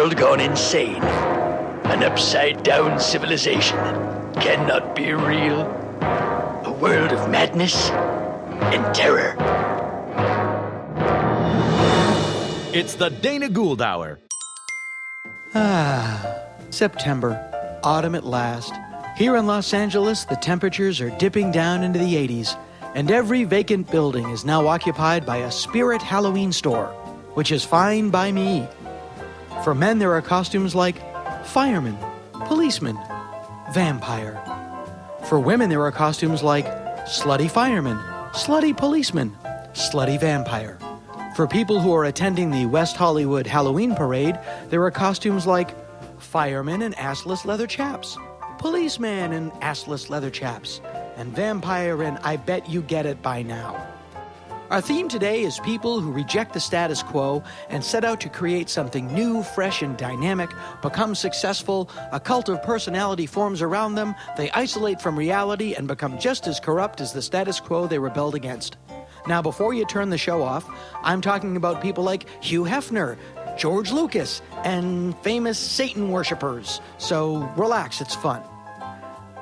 world gone insane. An upside-down civilization that cannot be real. A world of madness and terror. It's the Dana Gould Hour. September. Autumn at last. Here in Los Angeles, the temperatures are dipping down into the 80s, and every vacant building is now occupied by a Spirit Halloween store, which is fine by me. For men, there are costumes like fireman, policeman, vampire. For women, there are costumes like slutty fireman, slutty policeman, slutty vampire. For people who are attending the West Hollywood Halloween parade, there are costumes like fireman and assless leather chaps, policeman and assless leather chaps, and vampire and I bet you get it by now. Our theme today is people who reject the status quo and set out to create something new, fresh, and dynamic, become successful, a cult of personality forms around them, they isolate from reality and become just as corrupt as the status quo they rebelled against. Now, before you turn the show off, I'm talking about people like Hugh Hefner, George Lucas, and famous Satan worshippers. So relax, it's fun.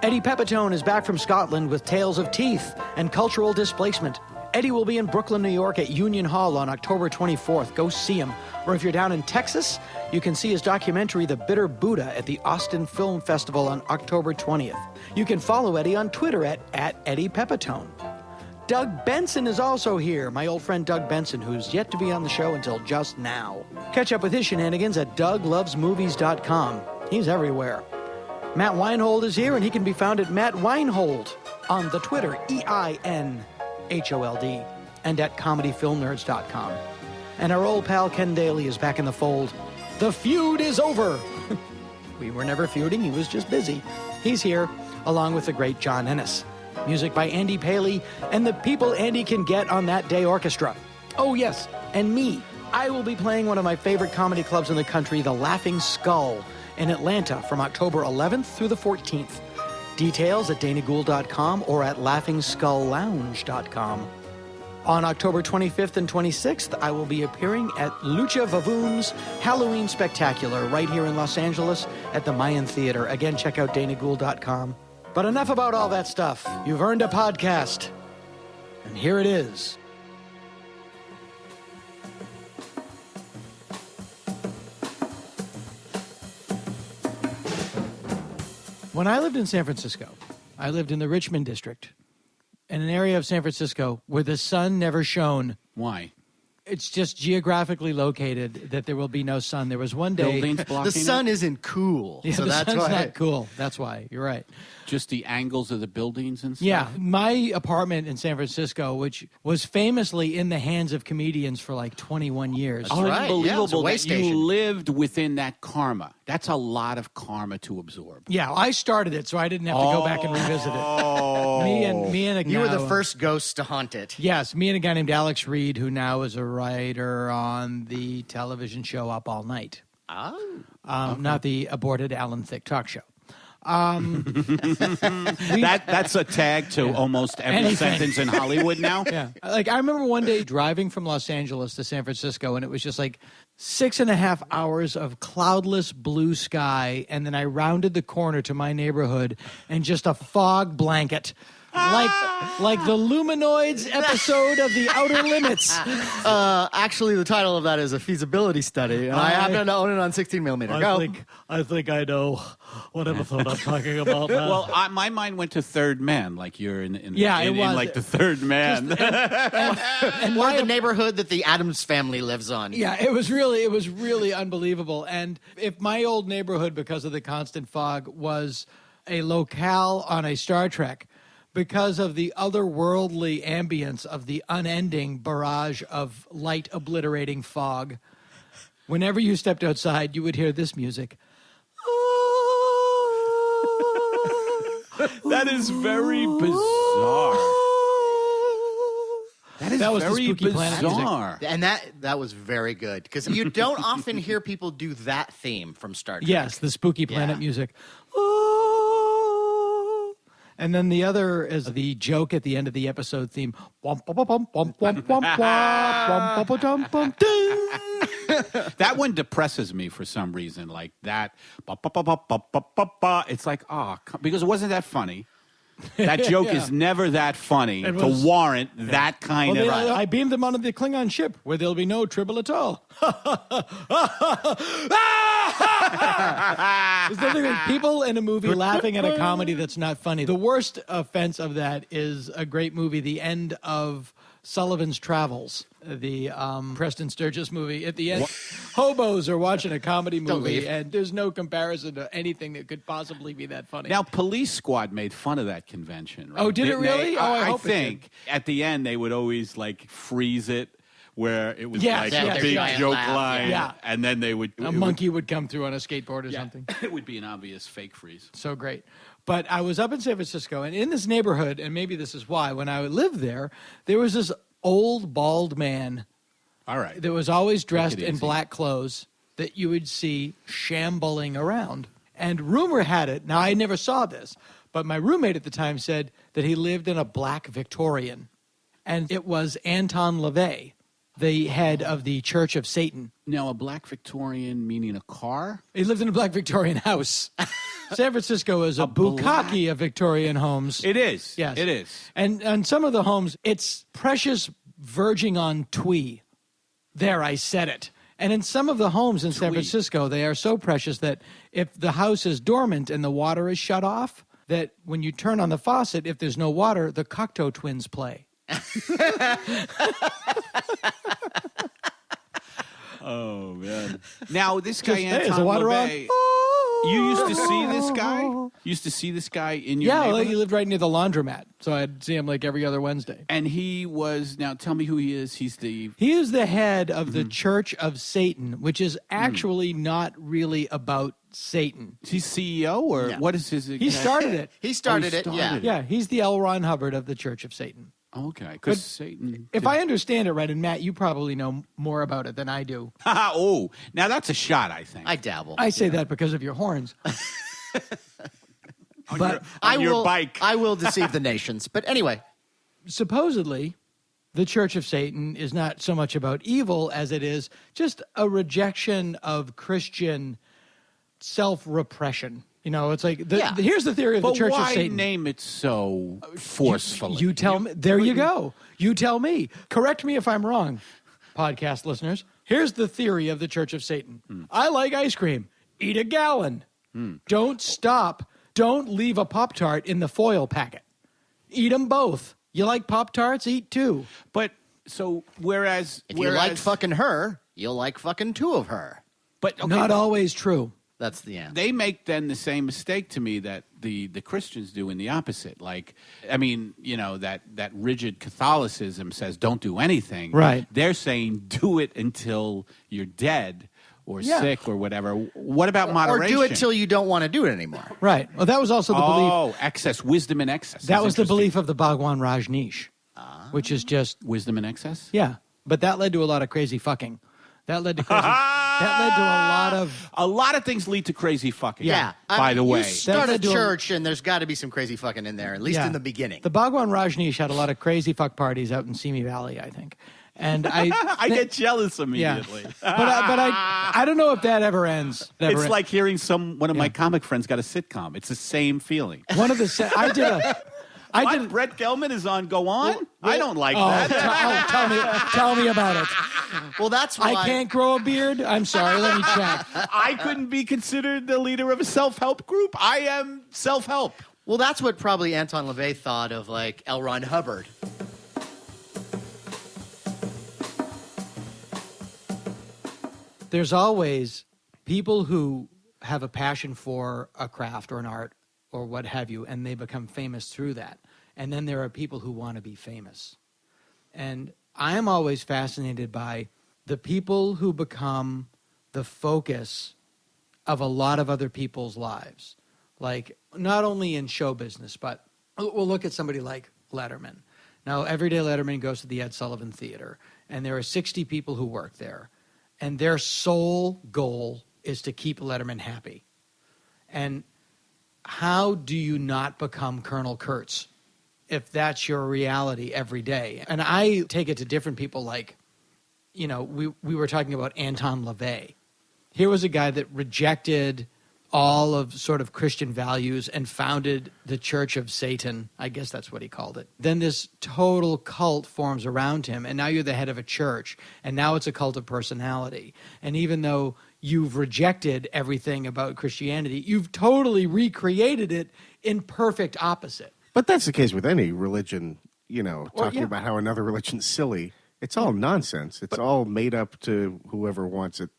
Eddie Pepitone is back from Scotland with tales of teeth and cultural displacement. Eddie will be in Brooklyn, New York at Union Hall on October 24th. Go see him. Or if you're down in Texas, you can see his documentary, The Bitter Buddha, at the Austin Film Festival on October 20th. You can follow Eddie on Twitter at Eddie Pepitone. Doug Benson is also here, my old friend Doug Benson, who's yet to be on the show until just now. Catch up with his shenanigans at DougLovesMovies.com. He's everywhere. Matt Weinhold is here, and he can be found at Matt Weinhold on the Twitter, EINHOLD, and at ComedyFilmNerds.com. And our old pal Ken Daly is back in the fold. The feud is over. We were never feuding, he was just busy. He's here, along with the great John Ennis. Music by Andy Paley, and the people Andy can get on that day orchestra. Oh yes, and me. I will be playing one of my favorite comedy clubs in the country, the Laughing Skull, in Atlanta from October 11th through the 14th. Details at danagould.com or at laughingSkullLounge.com. On October 25th and 26th, I will be appearing at Lucha Vavoom's Halloween Spectacular right here in Los Angeles at the Mayan Theater. Again, check out danagould.com. But enough about all that stuff. You've earned a podcast. And here it is. When I lived in San Francisco, I lived in the Richmond district, in an area of San Francisco where the sun never shone. Why? It's just geographically located that there will be no sun. There was one day... The sun isn't cool. Yeah, so the that's sun's why. not cool. That's why. You're right. Just the angles of the buildings and stuff? Yeah. My apartment in San Francisco, which was famously in the hands of comedians for like 21 years. That's right. Yeah, it was a Unbelievable way that station. you lived within that karma. That's a lot of karma to absorb. Yeah, I started it, so I didn't have to go back and revisit it. Me and a You were the guy- first ghost to haunt it. Yes, me and a guy named Alex Reed, who now is a writer on the television show Up All Night. Oh. Not the aborted Alan Thicke talk show. That's a tag to almost every Anything. sentence in Hollywood now? Yeah. Like, I remember one day driving from Los Angeles to San Francisco, and it was just like 6.5 hours of cloudless blue sky, and then I rounded the corner to my neighborhood, and just a fog blanket. Like the Luminoids episode of The Outer Limits. Actually, the title of that is a feasibility study, and I happen to own it on 16 millimeter. Go. I think I know what episode I'm talking about now. Well, my mind went to Third Man, like you're in it in was. like the Third Man. and Or my the neighborhood that the Addams family lives on. Yeah, it was really unbelievable. And if my old neighborhood, because of the constant fog, was a locale on a Star Trek, because of the otherworldly ambience of the unending barrage of light obliterating fog, whenever you stepped outside, you would hear this music. That is very bizarre. That was very very Planet bizarre. And that was very good, because you don't often hear people do that theme from Star Trek. Yes, the Spooky Planet Yeah. music. And then the other is the joke at the end of the episode theme. Womp, womp, womp, womp, womp, womp, womp, womp, womp, womp, ding. That one depresses me for some reason. Like that. It's like, because it wasn't that funny. That joke is never that funny to warrant that kind of... I beamed them onto the Klingon ship where there'll be no trouble at all. There's nothing like people in a movie laughing at a comedy that's not funny. The worst offense of that is a great movie, the end of Sullivan's Travels, the Preston Sturges movie. At the end, hobos are watching a comedy movie, and there's no comparison to anything that could possibly be that funny. Now, Police Squad made fun of that convention, right? Oh, did it really? I think at the end they would always like freeze it where it was like a big joke line, and then they would... A monkey would come through on a skateboard or something. It would be an obvious fake freeze. So great. But I was up in San Francisco, and in this neighborhood, and maybe this is why, when I lived there was this old, bald man that was always dressed in black clothes that you would see shambling around. And rumor had it, now I never saw this, but my roommate at the time said that he lived in a black Victorian. And it was Anton LaVey, the head of the Church of Satan. Now, a black Victorian meaning a car? He lived in a black Victorian house. San Francisco is a bukkake of Victorian homes. It is. Yes. It is. And some of the homes, it's precious verging on twee. There, I said it. And in some of the homes in San Francisco, they are so precious that if the house is dormant and the water is shut off, that when you turn on the faucet, if there's no water, the Cocteau Twins play. Oh, man. Now, this guy, is Anton the water LaVey, you used to see this guy? You used to see this guy in your neighborhood? Yeah, he lived right near the laundromat, so I'd see him like every other Wednesday. And he was, now tell me who he is. He is the head of the Church of Satan, which is actually not really about Satan. He's CEO, or what is his... He started it. He started it. Yeah, he's the L. Ron Hubbard of the Church of Satan. Okay, because Satan... If I understand it right, and Matt, you probably know more about it than I do. Oh, now that's a shot, I think. I dabble. I say that because of your horns. on your bike. I will deceive the nations. But anyway. Supposedly, the Church of Satan is not so much about evil as it is just a rejection of Christian self-repression. You know, it's like, here's the theory of the Church of Satan. Why name it so forcefully? You tell me. There you go. You tell me. Correct me if I'm wrong, podcast listeners. Here's the theory of the Church of Satan. I like ice cream. Eat a gallon. Don't stop. Don't leave a Pop-Tart in the foil packet. Eat them both. You like Pop-Tarts? Eat two. But, so, whereas... If you like fucking her, you'll like fucking two of her. But not always true. That's the end. They make then the same mistake to me that the Christians do in the opposite. Like, I mean, you know, that rigid Catholicism says don't do anything. Right. They're saying do it until you're dead or sick or whatever. What about moderation? Or do it till you don't want to do it anymore. Right. Well, that was also the belief. Oh, excess. Wisdom in excess. That was the belief of the Bhagwan Rajneesh, which is just... Wisdom in excess? Yeah. But that led to a lot of crazy fucking. That led to crazy... That led to a lot of... A lot of things lead to crazy fucking. Yeah. By the way. You start a church and there's got to be some crazy fucking in there, at least in the beginning. The Bhagwan Rajneesh had a lot of crazy fuck parties out in Simi Valley, I think. And I get jealous immediately. Yeah. But I don't know if that ever ends. It's like hearing one of my comic friends got a sitcom. It's the same feeling. One of the... I did. Brett Gelman is on Go On? I don't like that. Tell me about it. Well, that's why... I can't grow a beard? I'm sorry, let me check. I couldn't be considered the leader of a self-help group. I am self-help. Well, that's what probably Anton LaVey thought of, like, L. Ron Hubbard. There's always people who have a passion for a craft or an art or what have you, and they become famous through that. And then there are people who want to be famous. And I'm always fascinated by the people who become the focus of a lot of other people's lives. Like, not only in show business, but we'll look at somebody like Letterman. Now, Everyday Letterman goes to the Ed Sullivan Theater, and there are 60 people who work there. And their sole goal is to keep Letterman happy. And how do you not become Colonel Kurtz if that's your reality every day? And I take it to different people like, we were talking about Anton LaVey. Here was a guy that rejected all of sort of Christian values and founded the Church of Satan. I guess that's what he called it. Then this total cult forms around him, and now you're the head of a church, and now it's a cult of personality. And even though you've rejected everything about Christianity, you've totally recreated it in perfect opposite. But that's the case with any religion, talking about how another religion's silly. It's all nonsense. It's all made up to whoever wants it.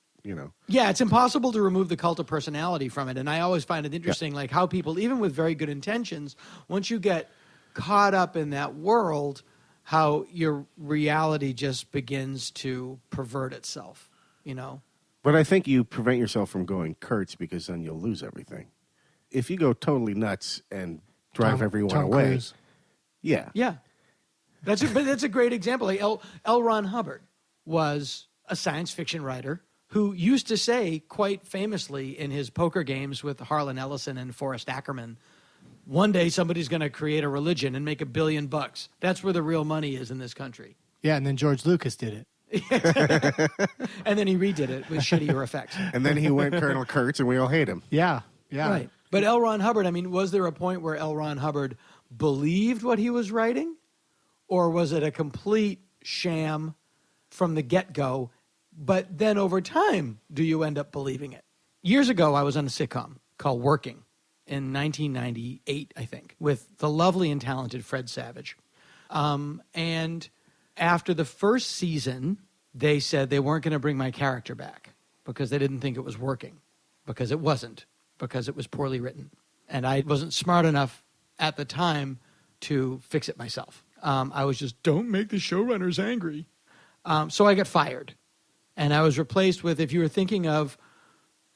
Yeah, it's impossible to remove the cult of personality from it. And I always find it interesting, like how people, even with very good intentions, once you get caught up in that world, how your reality just begins to pervert itself, But I think you prevent yourself from going Kurtz because then you'll lose everything. If you go totally nuts and drive everyone away. Cruise. Yeah. Yeah. That's a great example. Like L. Ron Hubbard was a science fiction writer who used to say quite famously in his poker games with Harlan Ellison and Forrest Ackerman, one day somebody's going to create a religion and make $1 billion. That's where the real money is in this country. Yeah, and then George Lucas did it. And then he redid it with shittier effects. And then he went Colonel Kurtz and we all hate him. Yeah. Right. But L. Ron Hubbard, was there a point where L. Ron Hubbard believed what he was writing? Or was it a complete sham from the get-go? But then over time, do you end up believing it? Years ago, I was on a sitcom called Working in 1998, I think, with the lovely and talented Fred Savage. And after the first season, they said they weren't going to bring my character back because they didn't think it was working, because it wasn't, because it was poorly written. And I wasn't smart enough at the time to fix it myself. I was just, don't make the showrunners angry. So I got fired. And I was replaced with, if you were thinking of,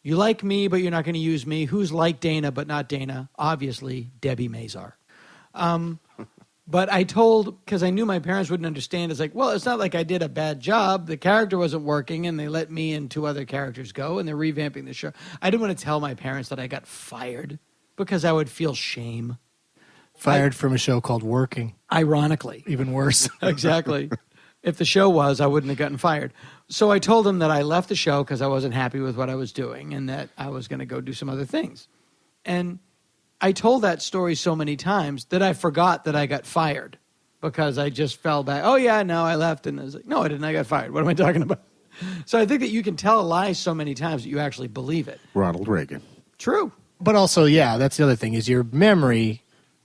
you like me, but you're not going to use me, who's like Dana, but not Dana? Obviously, Debbie Mazar. But I told, because I knew my parents wouldn't understand, it's like, well, it's not like I did a bad job. The character wasn't working, and they let me and 2 other characters go, and they're revamping the show. I didn't want to tell my parents that I got fired because I would feel shame. Fired from a show called Working. Ironically. Even worse. Exactly. If the show was, I wouldn't have gotten fired. So I told them that I left the show because I wasn't happy with what I was doing and that I was going to go do some other things. And I told that story so many times that I forgot that I got fired because I just fell back. Oh, yeah, no, I left. And I was like, no, I didn't. I got fired. What am I talking about? So I think that you can tell a lie so many times that you actually believe it. Ronald Reagan. True. But also, yeah, that's the other thing, is your memory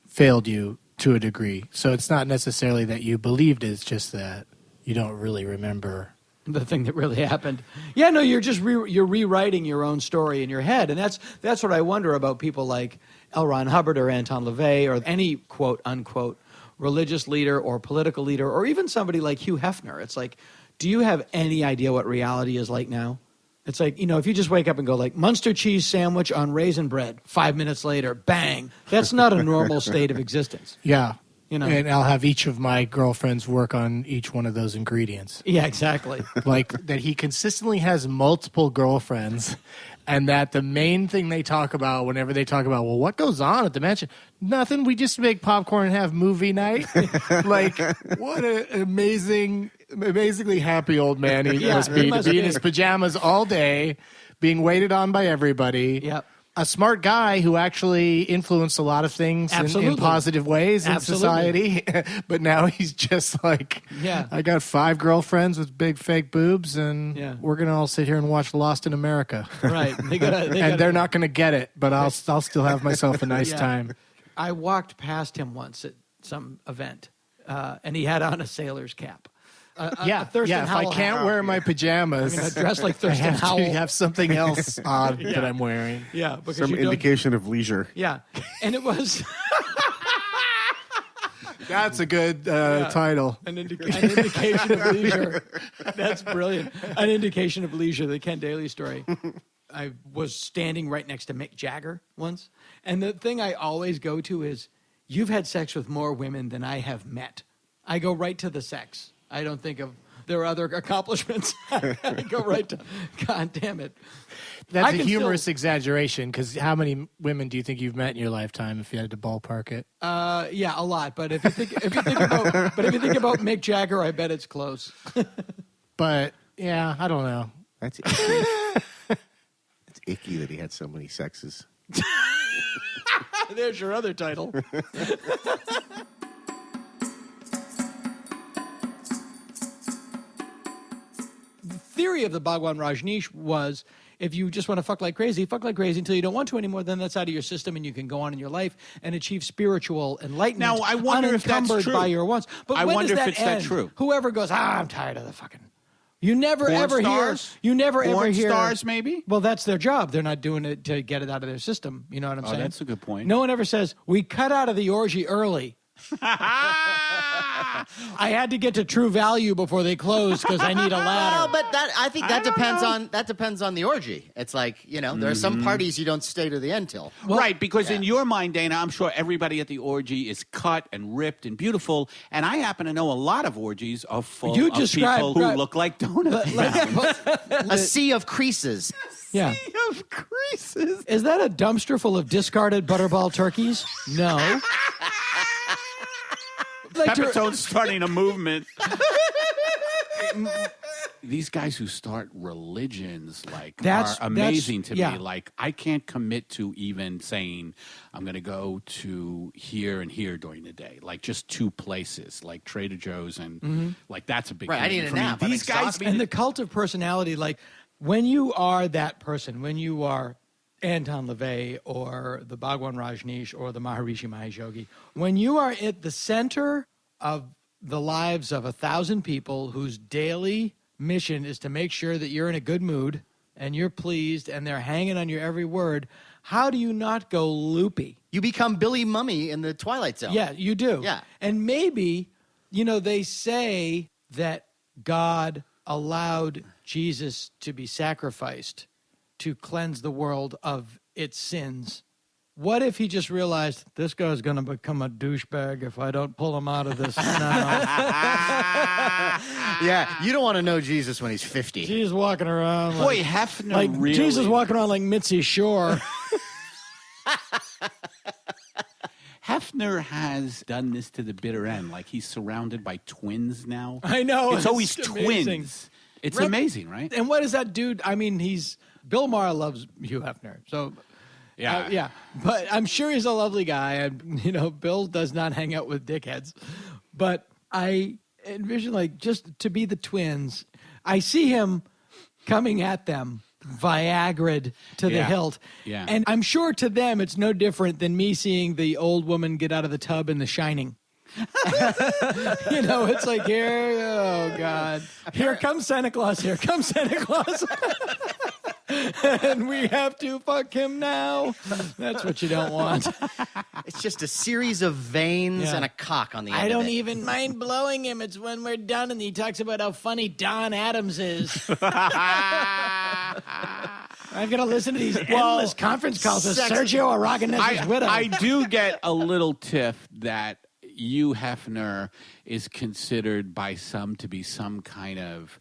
failed you to a degree. So it's not necessarily that you believed it, it's just that you don't really remember the thing that really happened. Yeah, no, you're just you're rewriting your own story in your head. And that's what I wonder about people like L. Ron Hubbard or Anton LaVey or any quote-unquote religious leader or political leader or even somebody like Hugh Hefner. It's like, do you have any idea what reality is like now? It's like, if you just wake up and go like, Munster cheese sandwich on raisin bread, 5 minutes later, bang. That's not a normal state of existence. Yeah. And I'll have each of my girlfriends work on each one of those ingredients. Yeah, exactly. Like that he consistently has multiple girlfriends and that the main thing they talk about whenever they talk about, well, what goes on at the mansion? Nothing. We just make popcorn and have movie night. Like, what an amazingly happy old man he must be to be in his pajamas all day, being waited on by everybody. Yep. A smart guy who actually influenced a lot of things in positive ways in society. But now he's just like, I got 5 girlfriends with big fake boobs, and we're going to all sit here and watch Lost in America. Right. They're not going to get it, but I'll still have myself a nice time. I walked past him once at some event, and he had on a sailor's cap. If I can't wear my pajamas, I'm going to dress like Thurston Howell. I have something else on that I'm wearing. Yeah, because some indication of leisure. Yeah, and it was. That's a good title. An indication of leisure. That's brilliant. An indication of leisure. The Ken Daly story. I was standing right next to Mick Jagger once, and the thing I always go to is, "You've had sex with more women than I have met." I go right to the sex. I don't think of their other accomplishments. I go right to, God damn it. That's a humorous exaggeration, because how many women do you think you've met in your lifetime if you had to ballpark it? Yeah, a lot. But if you think about Mick Jagger, I bet it's close. But Yeah, I don't know. That's icky. It's icky that he had so many sexes. There's your other title. The theory of the Bhagwan Rajneesh was if you just want to fuck like crazy until you don't want to anymore, then that's out of your system and you can go on in your life and achieve spiritual enlightenment. Now, I wonder if that's unencumbered true. by your wants. But I when wonder does if that it's that end? true. Whoever goes, I'm tired of the fucking... You never Porn ever stars? hear... You never Porn ever hear... stars, maybe? Well, that's their job. They're not doing it to get it out of their system. You know what I'm saying? That's a good point. No one ever says, we cut out of the orgy early. I had to get to True Value before they closed because I need a ladder. Well, but I think that depends on the orgy. It's like, there are some parties you don't stay to the end till. Right, because in your mind, Dana, I'm sure everybody at the orgy is cut and ripped and beautiful, and I happen to know a lot of orgies are full of people who look like donut mounds. A sea of creases. Yeah. Sea of creases. Is that a dumpster full of discarded butterball turkeys? No. Pepitone's starting a movement. These guys who start religions are amazing to me. Like, I can't commit to even saying I'm going to go to here and here during the day. Like, just two places, like Trader Joe's and that's a big right. I need a nap. These guys and the cult of personality, like when you are that person, when you are Anton LaVey or the Bhagwan Rajneesh or the Maharishi Mahesh Yogi, when you are at the center of the lives of 1,000 people whose daily mission is to make sure that you're in a good mood and you're pleased and they're hanging on your every word, how do you not go loopy? You become Billy Mummy in the Twilight Zone. Yeah, you do. Yeah. And maybe, they say that God allowed Jesus to be sacrificed to cleanse the world of its sins. What if he just realized this guy's going to become a douchebag if I don't pull him out of this now? Yeah, you don't want to know Jesus when he's 50. He's walking around Boy, Hefner like really... Jesus walking around like Mitzi Shore. Hefner has done this to the bitter end. Like, he's surrounded by twins now. I know. It's always amazing. Twins. It's amazing, right? And what is that dude? I mean, Bill Maher loves Hugh Hefner, so... Yeah. Yeah. But I'm sure he's a lovely guy. And, Bill does not hang out with dickheads. But I envision, just to be the twins, I see him coming at them, Viagra'd to the hilt. Yeah. And I'm sure to them it's no different than me seeing the old woman get out of the tub in The Shining. It's like, oh, God. Here comes Santa Claus. Here comes Santa Claus. And we have to fuck him now. That's what you don't want. It's just a series of veins and a cock on the end I don't of it. even mind blowing him. It's when we're done and he talks about how funny Don Adams is. I've got to listen to these endless conference calls with Sergio Aragonés's widow. I do get a little tiff that Hugh Hefner is considered by some to be some kind of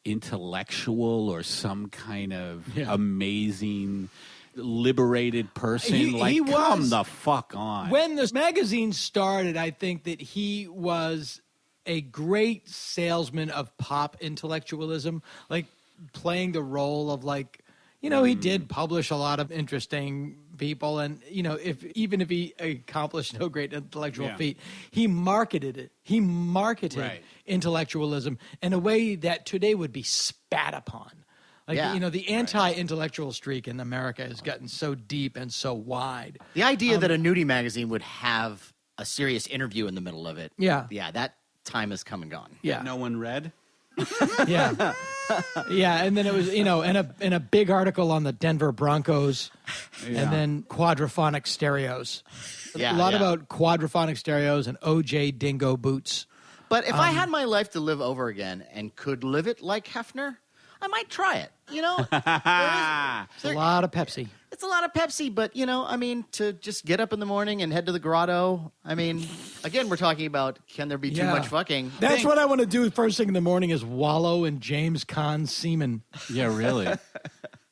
intellectual or some kind of amazing liberated person. He come was. the fuck on. When this magazine started, I think that he was a great salesman of pop intellectualism, like playing the role of he did publish a lot of interesting people, and even if he accomplished no great intellectual feat, he marketed it. He marketed intellectualism in a way that today would be spat upon. The anti-intellectual streak in America has gotten so deep and so wide. The idea that a nudie magazine would have a serious interview in the middle of it. Yeah. Yeah, that time has come and gone. Yeah. No one read? Yeah. Yeah, and then it was, in a big article on the Denver Broncos, and then quadraphonic stereos. Yeah, a lot about quadraphonic stereos and OJ Dingo boots. But if I had my life to live over again and could live it like Hefner, I might try it. It's a lot of Pepsi. It's a lot of Pepsi, but, to just get up in the morning and head to the grotto, again, we're talking about, can there be too much fucking? That's what I want to do first thing in the morning is wallow in James Caan's semen. Yeah, really.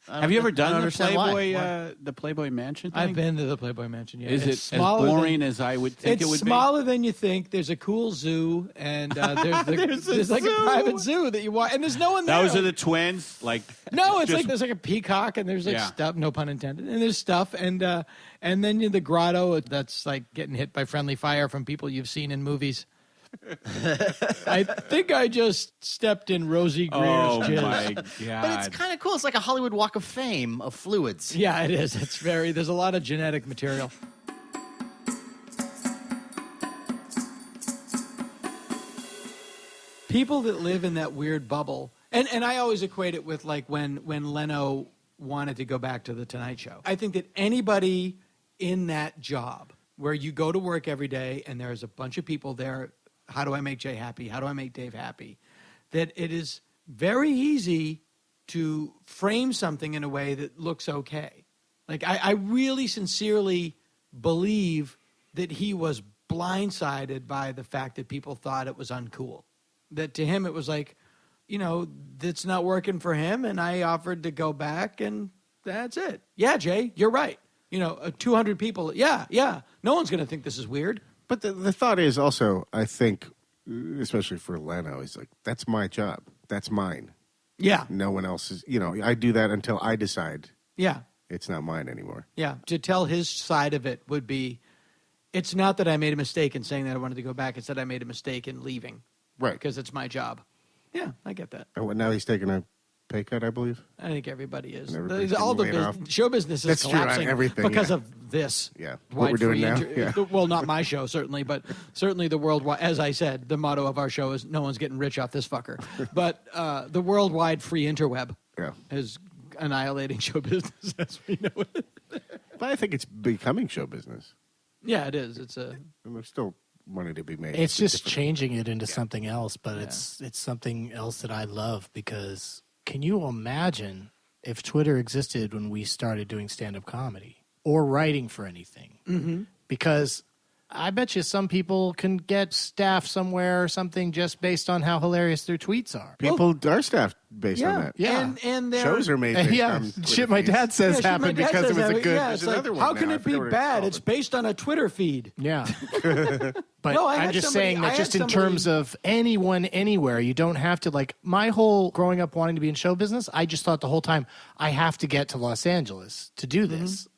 Have you ever done the Playboy Mansion thing? I've been to the Playboy Mansion. Yeah. Is it as boring as I would think it would be? It's smaller than you think. There's a cool zoo, and there's like a private zoo that you walk, and there's no one there. Those are the twins. Like no, it's like there's like a peacock, and there's like stuff. No pun intended. And there's stuff, and then the grotto that's like getting hit by friendly fire from people you've seen in movies. I think I just stepped in Rosie Greer's jizz. My God. But it's kind of cool. It's like a Hollywood Walk of Fame of fluids. Yeah, it is. There's a lot of genetic material. People that live in that weird bubble, and I always equate it with like when Leno wanted to go back to the Tonight Show. I think that anybody in that job where you go to work every day and there's a bunch of people there, how do I make Jay happy? How do I make Dave happy? That it is very easy to frame something in a way that looks okay. Like, I really sincerely believe that he was blindsided by the fact that people thought it was uncool. That to him it was like, that's not working for him, and I offered to go back, and that's it. Yeah, Jay, you're right. 200 people, yeah. No one's going to think this is weird. But the thought is also, I think, especially for Leno, he's like, that's my job. That's mine. Yeah. No one else is, I do that until I decide. Yeah. It's not mine anymore. Yeah. To tell his side of it would be, it's not that I made a mistake in saying that I wanted to go back. It's that I made a mistake in leaving. Right. Because it's my job. Yeah, I get that. And now he's taking a pay cut, I believe. I think everybody is. All the show business is collapsing because of this. Yeah, what we're doing now. Well, not my show, certainly, but certainly the worldwide. As I said, the motto of our show is "No one's getting rich off this fucker." But the worldwide free interweb is annihilating show business as we know it. But I think it's becoming show business. Yeah, it is. And there's still money to be made. It's just changing it into something else, but it's something else that I love because. Can you imagine if Twitter existed when we started doing stand-up comedy or writing for anything? Mm-hmm. Because I bet you some people can get staff somewhere or something just based on how hilarious their tweets are. People are staffed based on that. Yeah. And shows are made based on Twitter shit my dad says happened because it was a good... Yeah, it's like, how can it be bad? It's based on a Twitter feed. Yeah. But no, I'm just saying that just in terms of anyone, anywhere, you don't have to, like, my whole growing up wanting to be in show business, I just thought the whole time, I have to get to Los Angeles to do this.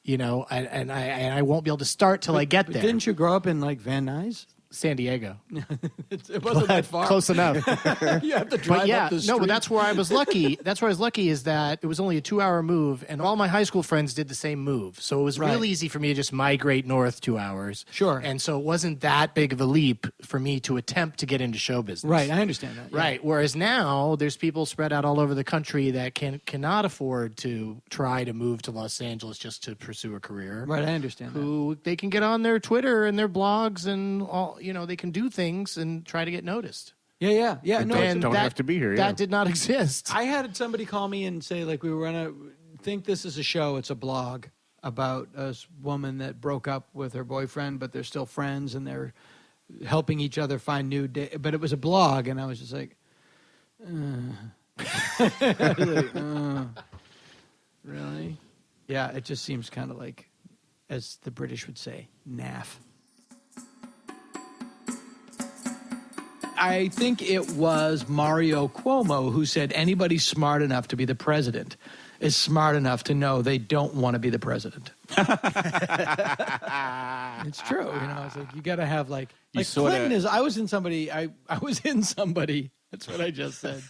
And I won't be able to start till I get there. Didn't you grow up in, like, Van Nuys? San Diego. It wasn't that far. Close enough. You have to drive up the street. No, but that's where I was lucky. That's where I was lucky is that it was only a 2-hour move, and all my high school friends did the same move. So it was real easy for me to just migrate north 2 hours. Sure. And so it wasn't that big of a leap for me to attempt to get into show business. Right, I understand that. Yeah. Right. Whereas now there's people spread out all over the country that cannot afford to try to move to Los Angeles just to pursue a career. Right, I understand who they can get on their Twitter and their blogs and all, they can do things and try to get noticed. Yeah. No, don't have to be here. That did not exist. I had somebody call me and say, like, we were going to think this is a show. It's a blog about a woman that broke up with her boyfriend, but they're still friends and they're helping each other find new day. But it was a blog, and I was just like, really? Yeah, it just seems kind of like, as the British would say, naff. I think it was Mario Cuomo who said anybody smart enough to be the president is smart enough to know they don't want to be the president. It's true. It's like you got to have like Clinton is. I was in somebody. That's what I just said.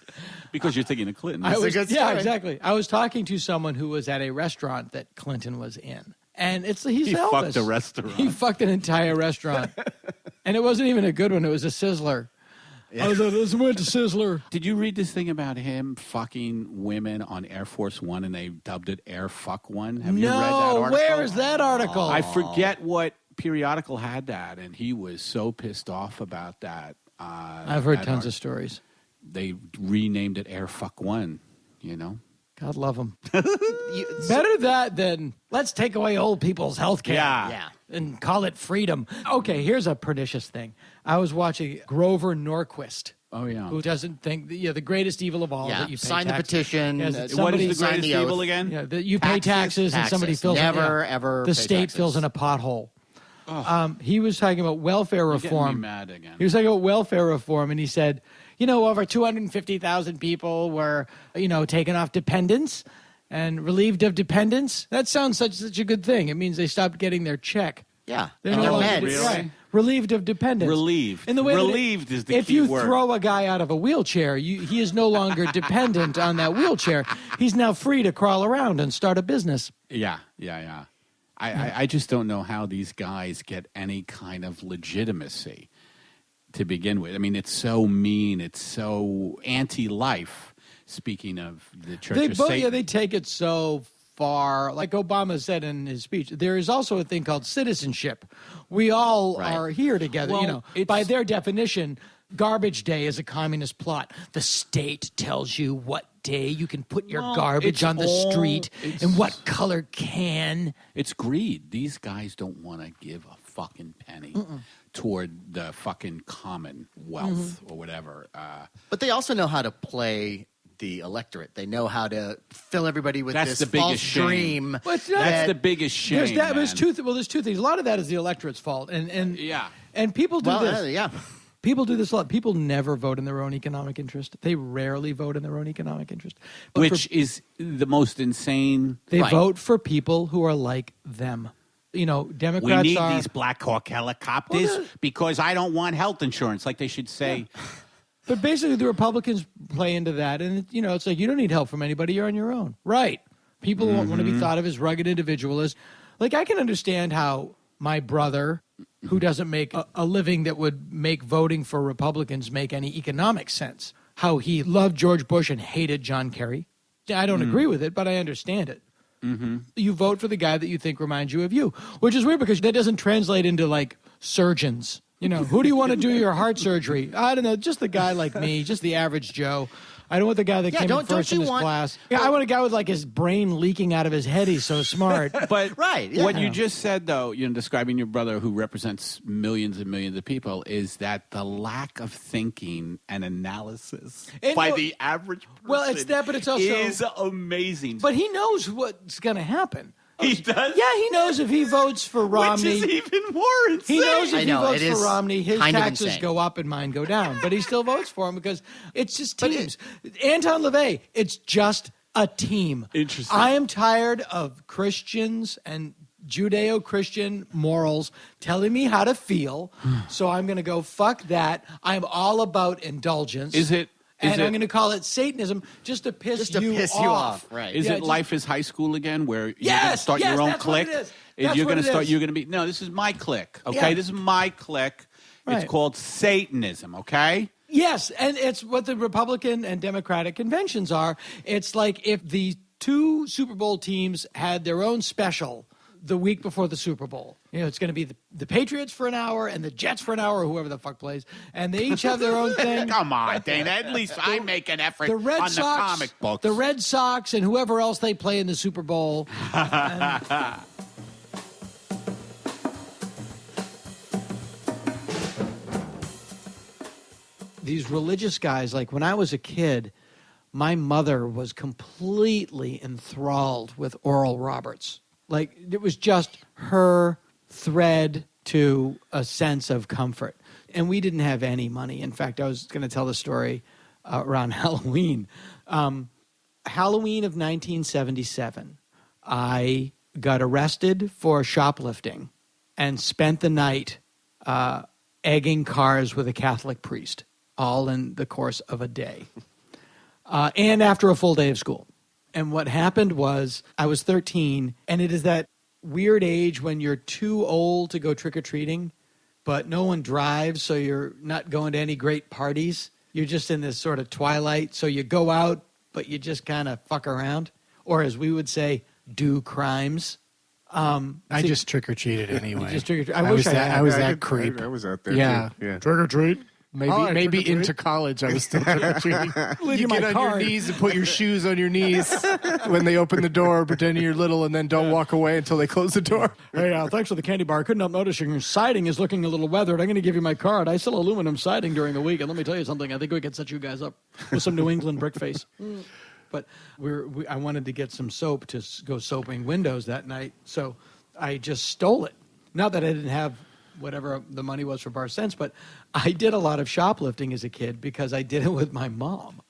Because you're thinking of Clinton. Exactly. I was talking to someone who was at a restaurant that Clinton was in. And he's he Elvis. Fucked a restaurant. He fucked an entire restaurant. And it wasn't even a good one. It was a sizzler. Yeah. I was went to Sizzler. Did you read this thing about him fucking women on Air Force One and they dubbed it Air Fuck One? Have you read that article? Where is that article? I forget what periodical had that, and he was so pissed off about that. I've heard tons of stories. They renamed it Air Fuck One, God love them. Better that than let's take away old people's health care. Yeah. And call it freedom. Okay, here's a pernicious thing. I was watching Grover Norquist Oh, yeah. Who doesn't think the greatest evil of all that you pay sign taxes. the petition. What is the greatest evil again? Yeah, that you pay taxes and somebody fills ever the state taxes. fills in a pothole. He was talking about welfare You're reform. getting me mad again. He was talking about welfare reform, and he said, over 250,000 people were, taken off dependents and relieved of dependence. That sounds such a good thing. It means they stopped getting their check. Yeah, They're and no their longer- meds. right. Relieved of dependence. Relieved. In the way that Relieved is the if key you word. throw a guy out of a wheelchair, he is no longer dependent on that wheelchair. He's now free to crawl around and start a business. Yeah. I just don't know how these guys get any kind of legitimacy to begin with. I mean, it's so mean. It's so anti-life, speaking of the Church of Satan. They take it so far. Like Obama said in his speech, there is also a thing called citizenship. We all are here together. Well, By their definition, garbage day is a communist plot. The state tells you what day you can put your garbage on the street and what color can. It's greed. These guys don't want to give a fucking penny toward the fucking commonwealth or whatever. But they also know how to play the electorate. They know how to fill everybody with That's this the biggest false shame. dream. Well, That's the biggest shame. There's that. Man. There's two things. A lot of that is the electorate's fault, and people do this. People do this a lot. People never vote in their own economic interest. They rarely vote in their own economic interest. But Which is the most insane. they vote for people who are like them. Democrats We need are. these Black Hawk helicopters because I don't want health insurance, like they should say. But basically, the Republicans play into that, and it's like you don't need help from anybody. You're on your own, right? People want to be thought of as rugged individualists. Like I can understand how my brother, who doesn't make a living that would make voting for Republicans make any economic sense, how he loved George Bush and hated John Kerry. I don't agree with it, but I understand it. You vote for the guy that you think reminds you of you, which is weird because that doesn't translate into like surgeons. Who do you want to do your heart surgery? I don't know, just the guy like me, just the average Joe. I don't want the guy that came in first in his class. Yeah, I want a guy with like his brain leaking out of his head. He's so smart. But what you just said, though, describing your brother who represents millions and millions of people, is that the lack of thinking and analysis by the average person well, it's that, but it's also is amazing. But he knows what's going to happen. He does? Yeah, he knows if he votes for Romney. Which is even more insane. He knows if he votes it for Romney, his kind of taxes insane. go up and mine go down. But he still votes for him because it's just teams. Anton LaVey, it's just a team. Interesting. I am tired of Christians and Judeo-Christian morals telling me how to feel, so I'm going to go fuck that. I'm all about indulgence. And I'm going to call it Satanism just to piss you off. Right. Is it Life is High School again, where you're going to start your own that's clique? What it is. You're going to start. You're going to be. No, this is my clique. Okay, this is my clique. Right. It's called Satanism. Okay. Yes, and it's what the Republican and Democratic conventions are. It's like if the two Super Bowl teams had their own special the week before the Super Bowl. It's going to be the Patriots for an hour and the Jets for an hour, or whoever the fuck plays, and they each have their own thing. Come on, Dana. At least I make an effort on the comic books. The Red Sox and whoever else they play in the Super Bowl. These religious guys, like when I was a kid, my mother was completely enthralled with Oral Roberts. Like, it was just her thread to a sense of comfort. And we didn't have any money. In fact, I was going to tell the story around Halloween. Halloween of 1977, I got arrested for shoplifting and spent the night egging cars with a Catholic priest, all in the course of a day. And after a full day of school. And what happened was I was 13, and it is that weird age when you're too old to go trick-or-treating, but no one drives, so you're not going to any great parties. You're just in this sort of twilight, so you go out, but you just kind of fuck around. Or as we would say, do crimes. I just trick-or-treated anyway. I wish I had. I was that creep. I was out there Yeah. too. Yeah. Trick-or-treat. Maybe into college, I was still trick-or-treating. You get on your knees and put your shoes on your knees when they open the door, pretending you're little, and then don't walk away until they close the door. Hey, thanks for the candy bar. I couldn't help noticing your siding is looking a little weathered. I'm going to give you my card. I sell aluminum siding during the week, and let me tell you something. I think we could set you guys up with some New England brick face. But I wanted to get some soap to go soaping windows that night, so I just stole it. Not that I didn't have whatever the money was for bar cents, but I did a lot of shoplifting as a kid because I did it with my mom.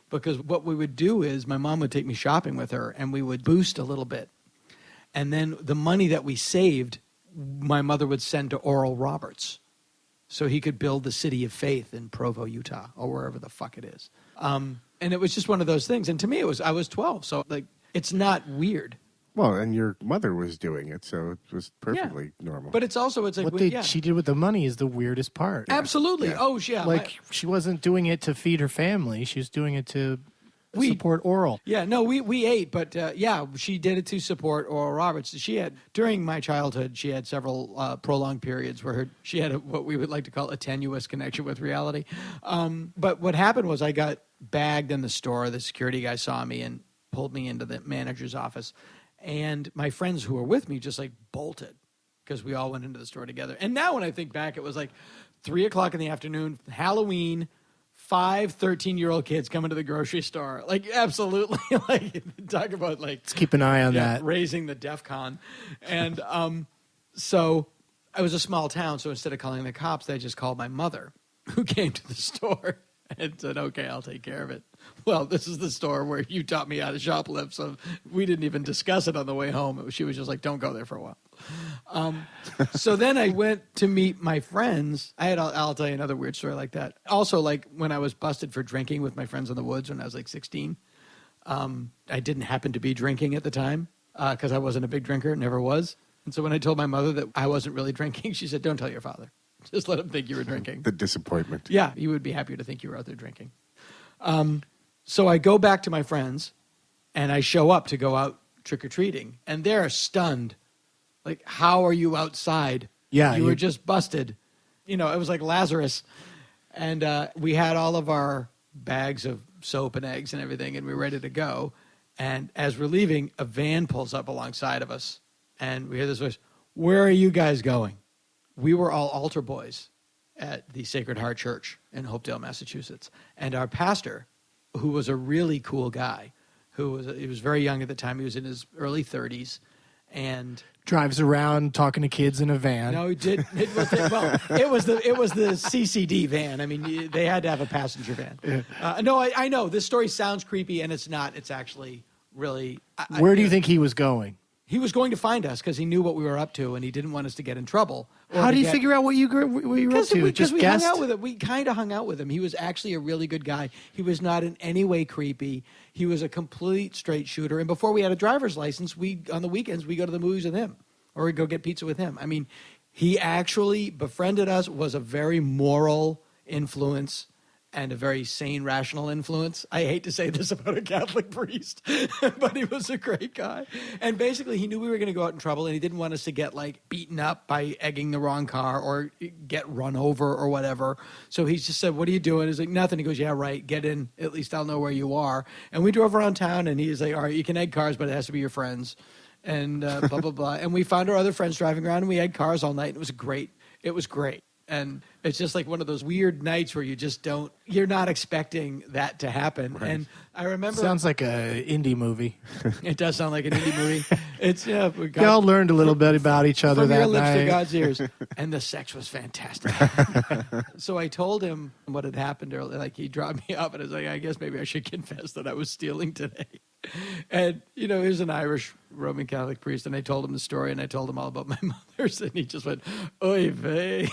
Because what we would do is my mom would take me shopping with her, and we would boost a little bit. And then the money that we saved, my mother would send to Oral Roberts so he could build the City of Faith in Provo, Utah, or wherever the fuck it is. And it was just one of those things. And to me, I was 12, so it's not weird. Well, and your mother was doing it, so it was perfectly normal. But it's like what she did with the money is the weirdest part. Absolutely. Yeah. Oh, yeah. She wasn't doing it to feed her family. She was doing it to support Oral. Yeah, no, we ate, but she did it to support Oral Roberts. During my childhood, she had several prolonged periods where she had what we would like to call a tenuous connection with reality. But what happened was I got bagged in the store. The security guy saw me and pulled me into the manager's office. And my friends who were with me just bolted because we all went into the store together. And now when I think back, it was 3 o'clock in the afternoon, Halloween, 5 13-year-old kids coming to the grocery store. Absolutely. Talk about let's keep an eye on that. Raising the DEFCON. And so I was a small town. So instead of calling the cops, they just called my mother who came to the store and said, okay, I'll take care of it. Well, this is the store where you taught me how to shoplift, so we didn't even discuss it on the way home. She was just don't go there for a while. So then I went to meet my friends. I'll tell you another weird story like that. Also, when I was busted for drinking with my friends in the woods when I was 16, I didn't happen to be drinking at the time because I wasn't a big drinker, never was. And so when I told my mother that I wasn't really drinking, she said, don't tell your father. Just let him think you were drinking. The disappointment. Yeah, he would be happier to think you were out there drinking. So I go back to my friends, and I show up to go out trick-or-treating, and they're stunned. How are you outside? Yeah, you were just busted. It was like Lazarus. And we had all of our bags of soap and eggs and everything, and we were ready to go. And as we're leaving, a van pulls up alongside of us, and we hear this voice, where are you guys going? We were all altar boys at the Sacred Heart Church in Hopedale, Massachusetts. And our pastor, who was a really cool guy, he was very young at the time. He was in his early 30s. And drives around talking to kids in a van. No, he did. It was the CCD van. I mean, they had to have a passenger van. Yeah. No, I know. This story sounds creepy, and it's not. It's actually really... Where do you think he was going? He was going to find us because he knew what we were up to, and he didn't want us to get in trouble. How do you figure out what you were up to? Because we hung out with him. We kind of hung out with him. He was actually a really good guy. He was not in any way creepy. He was a complete straight shooter. And before we had a driver's license, on the weekends, we go to the movies with him, or we go get pizza with him. I mean, he actually befriended us, was a very moral influence, and a very sane, rational influence. I hate to say this about a Catholic priest, but he was a great guy. And basically, he knew we were going to go out in trouble, and he didn't want us to get, beaten up by egging the wrong car or get run over or whatever. So he just said, what are you doing? He's like, nothing. He goes, yeah, right. Get in. At least I'll know where you are. And we drove around town, and he's like, all right, you can egg cars, but it has to be your friends. And blah, blah, blah. And we found our other friends driving around, and we egged cars all night, and it was great. It was great. And it's just like one of those weird nights where you're not expecting that to happen. Right. And I remember... Sounds like an indie movie. It does sound like an indie movie. It's, y'all learned a little bit about each other that night. From your lips to God's ears. And the sex was fantastic. So I told him what had happened earlier. He dropped me off, and I was like, I guess maybe I should confess that I was stealing today. And, he was an Irish Roman Catholic priest, and I told him the story, and I told him all about my mother's, and he just went, oy vey.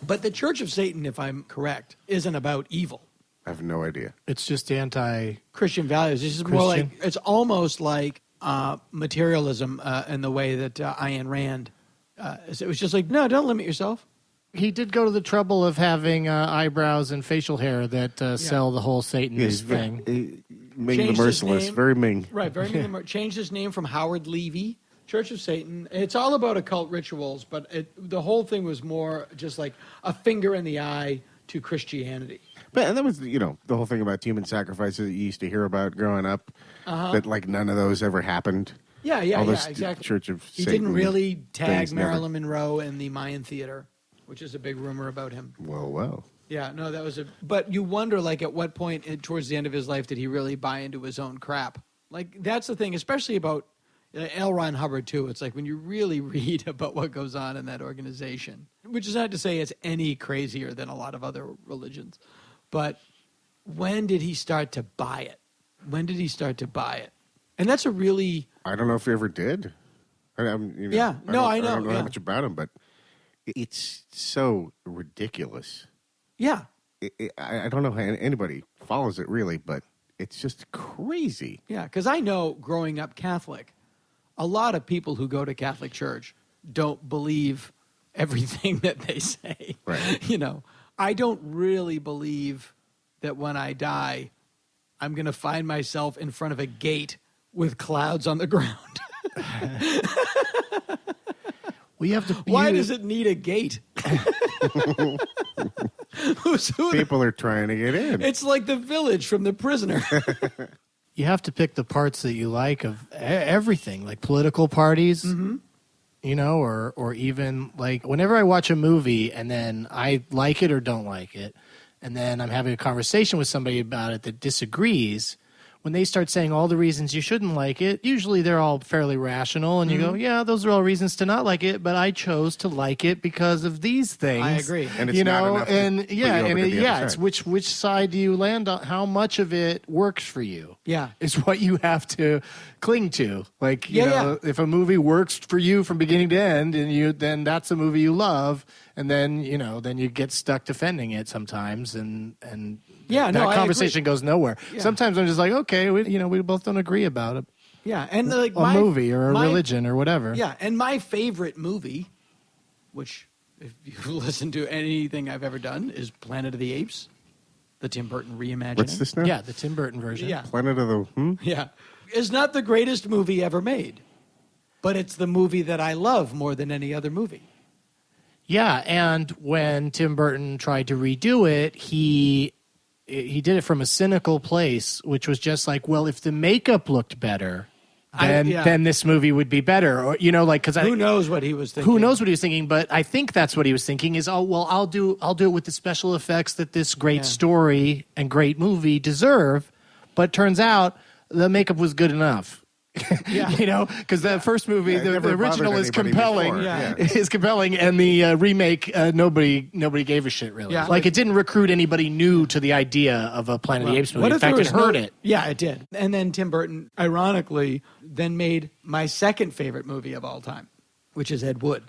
But the Church of Satan, if I'm correct, isn't about evil. I have no idea. It's just Christian values. It's just more it's almost like materialism in the way that Ayn Rand. It was just no, don't limit yourself. He did go to the trouble of having eyebrows and facial hair that sell the whole Satanist thing. Ming the Merciless. Very Ming. Right, very Ming. Changed his name from Howard Levy Church of Satan. It's all about occult rituals, but the whole thing was more just like a finger in the eye to Christianity. But and that was, the whole thing about human sacrifices that you used to hear about growing up, that like none of those ever happened. Yeah, exactly. Church of He Satan didn't really tag Marilyn never. Monroe in the Mayan Theater, which is a big rumor about him. Well. Yeah, no, that was But you wonder, like, at what point towards the end of his life did he really buy into his own crap? Like, that's the thing, especially about L. Ron Hubbard, too. It's like when you really read about what goes on in that organization, which is not to say it's any crazier than a lot of other religions. But when did he start to buy it? And that's a really... I don't know if he ever did. I know. I know. I don't know that much about him, but it's so ridiculous. Yeah. I don't know how anybody follows it, really, but it's just crazy. Yeah, because I know growing up Catholic, a lot of people who go to Catholic church don't believe everything that they say. Right. I don't really believe that when I die, I'm going to find myself in front of a gate with clouds on the ground. Why does it need a gate? People are trying to get in. It's like The Village from The Prisoner. You have to pick the parts that you like of everything, like political parties, or even like whenever I watch a movie and then I like it or don't like it, and then I'm having a conversation with somebody about it that disagrees, when they start saying all the reasons you shouldn't like it, usually they're all fairly rational, and you go, yeah, those are all reasons to not like it, but I chose to like it because of these things. I agree. And it's not enough it's which side do you land on? How much of it works for you? Yeah. Is what you have to cling to. Like, if a movie works for you from beginning to end, and then that's a movie you love, and then you get stuck defending it sometimes, and that conversation goes nowhere. Yeah. Sometimes I'm just like, okay, we both don't agree about it. Yeah, and like a movie or a religion or whatever. Yeah, and my favorite movie, which if you listen to anything I've ever done, is Planet of the Apes, the Tim Burton reimagining. What's this now? Yeah, the Tim Burton version. Yeah, Planet of the Yeah, it's not the greatest movie ever made, but it's the movie that I love more than any other movie. Yeah, and when Tim Burton tried to redo it, he did it from a cynical place, which was just like, well, if the makeup looked better, then this movie would be better. Or because who knows what he was thinking? Who knows what he was thinking? But I think that's what he was thinking is, I'll do it with the special effects that this great story and great movie deserve. But turns out the makeup was good enough. Yeah. Because the first movie, the original is compelling, before. is compelling, and the remake, nobody gave a shit really. Yeah. Like it didn't recruit anybody new to the idea of a Planet of the Apes movie. In fact, it hurt it. Yeah, it did. And then Tim Burton, ironically, then made my second favorite movie of all time, which is Ed Wood.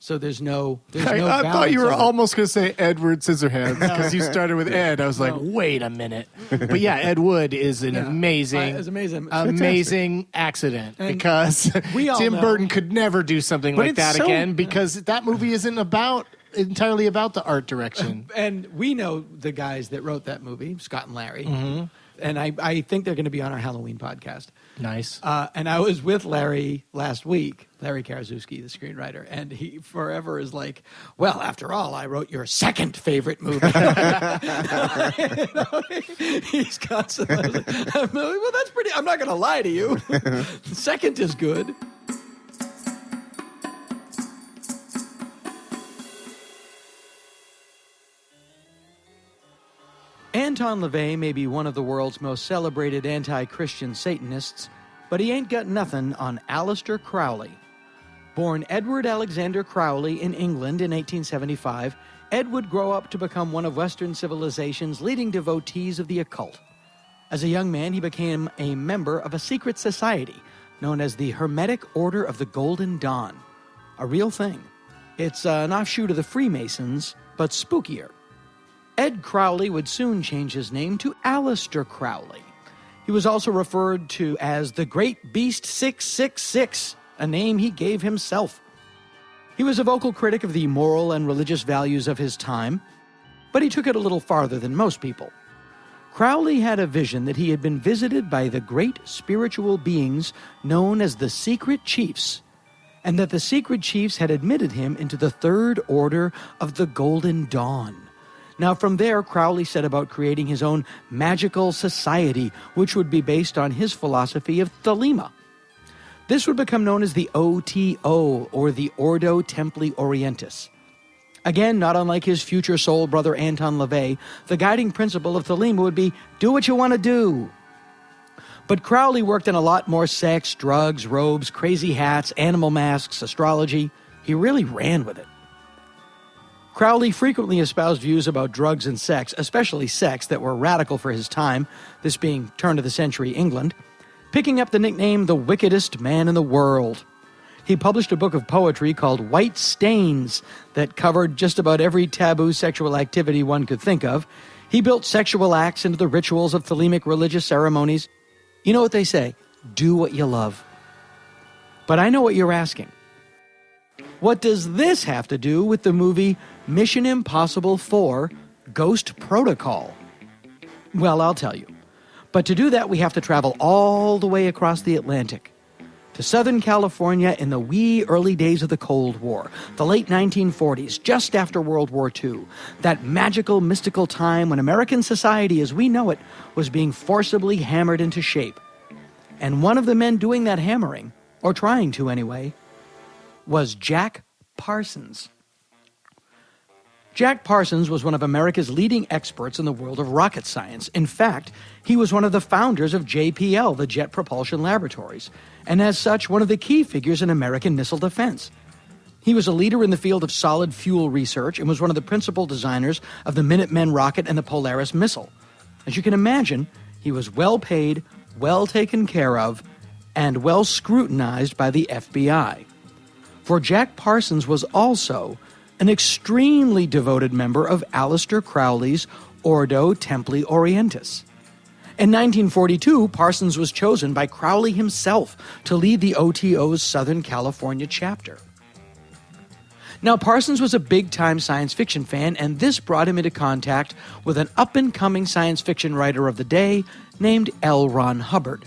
So there's no I thought you were almost going to say Edward Scissorhands No. because you started with Ed. I was like, wait a minute. But yeah, Ed Wood is an amazing, it's amazing. amazing accident And because we all Tim know- Burton could never do something like that again because that movie isn't entirely about the art direction. And we know the guys that wrote that movie, Scott and Larry. Mm-hmm. And I think they're going to be on our Halloween podcast. Nice. And I was with Larry last week, Larry Karaszewski, the screenwriter, and he forever is like, well, after all, I wrote your second favorite movie. He's constantly like, well, that's pretty, I'm not going to lie to you. The second is good. Anton LaVey may be one of the world's most celebrated anti-Christian Satanists, but he ain't got nothing on Alistair Crowley. Born Edward Alexander Crowley in England in 1875, Ed would grow up to become one of Western civilization's leading devotees of the occult. As a young man, he became a member of a secret society known as the Hermetic Order of the Golden Dawn. A real thing. It's an offshoot of the Freemasons, but spookier. Ed Crowley would soon change his name to Alistair Crowley. He was also referred to as the Great Beast 666, a name he gave himself. He was a vocal critic of the moral and religious values of his time, but he took it a little farther than most people. Crowley had a vision that he had been visited by the great spiritual beings known as the Secret Chiefs, and that the secret chiefs had admitted him into the Third Order of the Golden Dawn. Now, from there, Crowley set about creating his own magical society, which would be based on his philosophy of Thelema. This would become known as the OTO, or the Ordo Templi Orientis. Again, not unlike his future soul brother Anton LaVey, the guiding principle of Thelema would be, do what you want to do. But Crowley worked in a lot more sex, drugs, robes, crazy hats, animal masks, astrology. He really ran with it. Crowley frequently espoused views about drugs and sex, especially sex, that were radical for his time, this being turn-of-the-century England, picking up the nickname the wickedest man in the world. He published a book of poetry called White Stains that covered just about every taboo sexual activity one could think of. He built sexual acts into the rituals of Thelemic religious ceremonies. You know what they say, do what you love. But I know what you're asking. What does this have to do with the movie Mission Impossible 4: Ghost Protocol? Well, I'll tell you. But to do that, we have to travel all the way across the Atlantic to Southern California in the wee early days of the Cold War, the late 1940s, just after World War II, that magical, mystical time when American society as we know it was being forcibly hammered into shape. And one of the men doing that hammering, or trying to anyway, was Jack Parsons. Jack Parsons was one of America's leading experts in the world of rocket science. In fact, he was one of the founders of JPL, the Jet Propulsion Laboratories, and as such, one of the key figures in American missile defense. He was a leader in the field of solid fuel research and was one of the principal designers of the Minuteman rocket and the Polaris missile. As you can imagine, he was well paid, well taken care of, and well scrutinized by the FBI. For Jack Parsons was also an extremely devoted member of Alistair Crowley's Ordo Templi Orientis. In 1942, Parsons was chosen by Crowley himself to lead the OTO's Southern California chapter. Now, Parsons was a big-time science fiction fan, and this brought him into contact with an up-and-coming science fiction writer of the day named L. Ron Hubbard.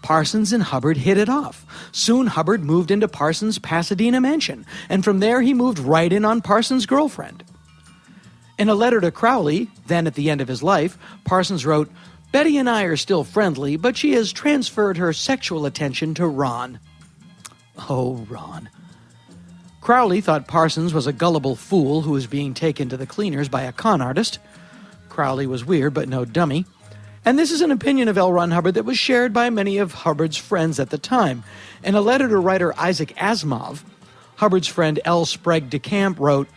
Parsons and Hubbard hit it off. Soon Hubbard moved into Parsons' Pasadena mansion, and from there he moved right in on Parsons' girlfriend. In a letter to Crowley, then at the end of his life, Parsons wrote, "Betty and I are still friendly, but she has transferred her sexual attention to Ron." Oh, Ron. Crowley thought Parsons was a gullible fool who was being taken to the cleaners by a con artist. Crowley was weird, but no dummy. And this is an opinion of L. Ron Hubbard that was shared by many of Hubbard's friends at the time. In a letter to writer Isaac Asimov, Hubbard's friend L. Sprague de Camp wrote,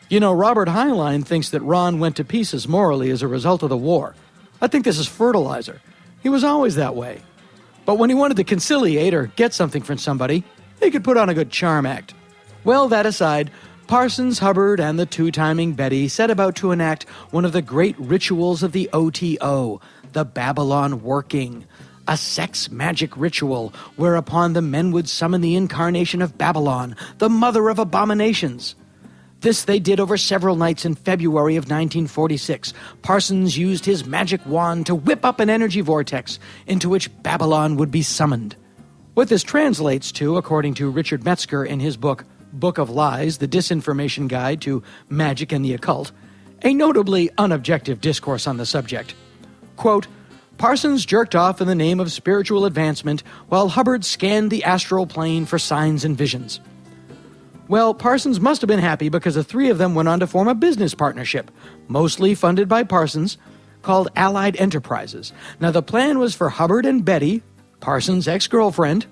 "You know, Robert Heinlein thinks that Ron went to pieces morally as a result of the war. I think this is fertilizer. He was always that way. But when he wanted to conciliate or get something from somebody, he could put on a good charm act." Well, that aside, Parsons, Hubbard, and the two-timing Betty set about to enact one of the great rituals of the OTO, the Babylon Working, a sex magic ritual whereupon the men would summon the incarnation of Babylon, the mother of abominations. This they did over several nights in February of 1946. Parsons used his magic wand to whip up an energy vortex into which Babylon would be summoned. What this translates to, according to Richard Metzger in his book of Lies, the Disinformation Guide to Magic and the Occult, a notably unobjective discourse on the subject. Quote, "Parsons jerked off in the name of spiritual advancement while Hubbard scanned the astral plane for signs and visions." Well, Parsons must have been happy because the three of them went on to form a business partnership, mostly funded by Parsons, called Allied Enterprises. Now, the plan was for Hubbard and Betty, Parsons' ex-girlfriend,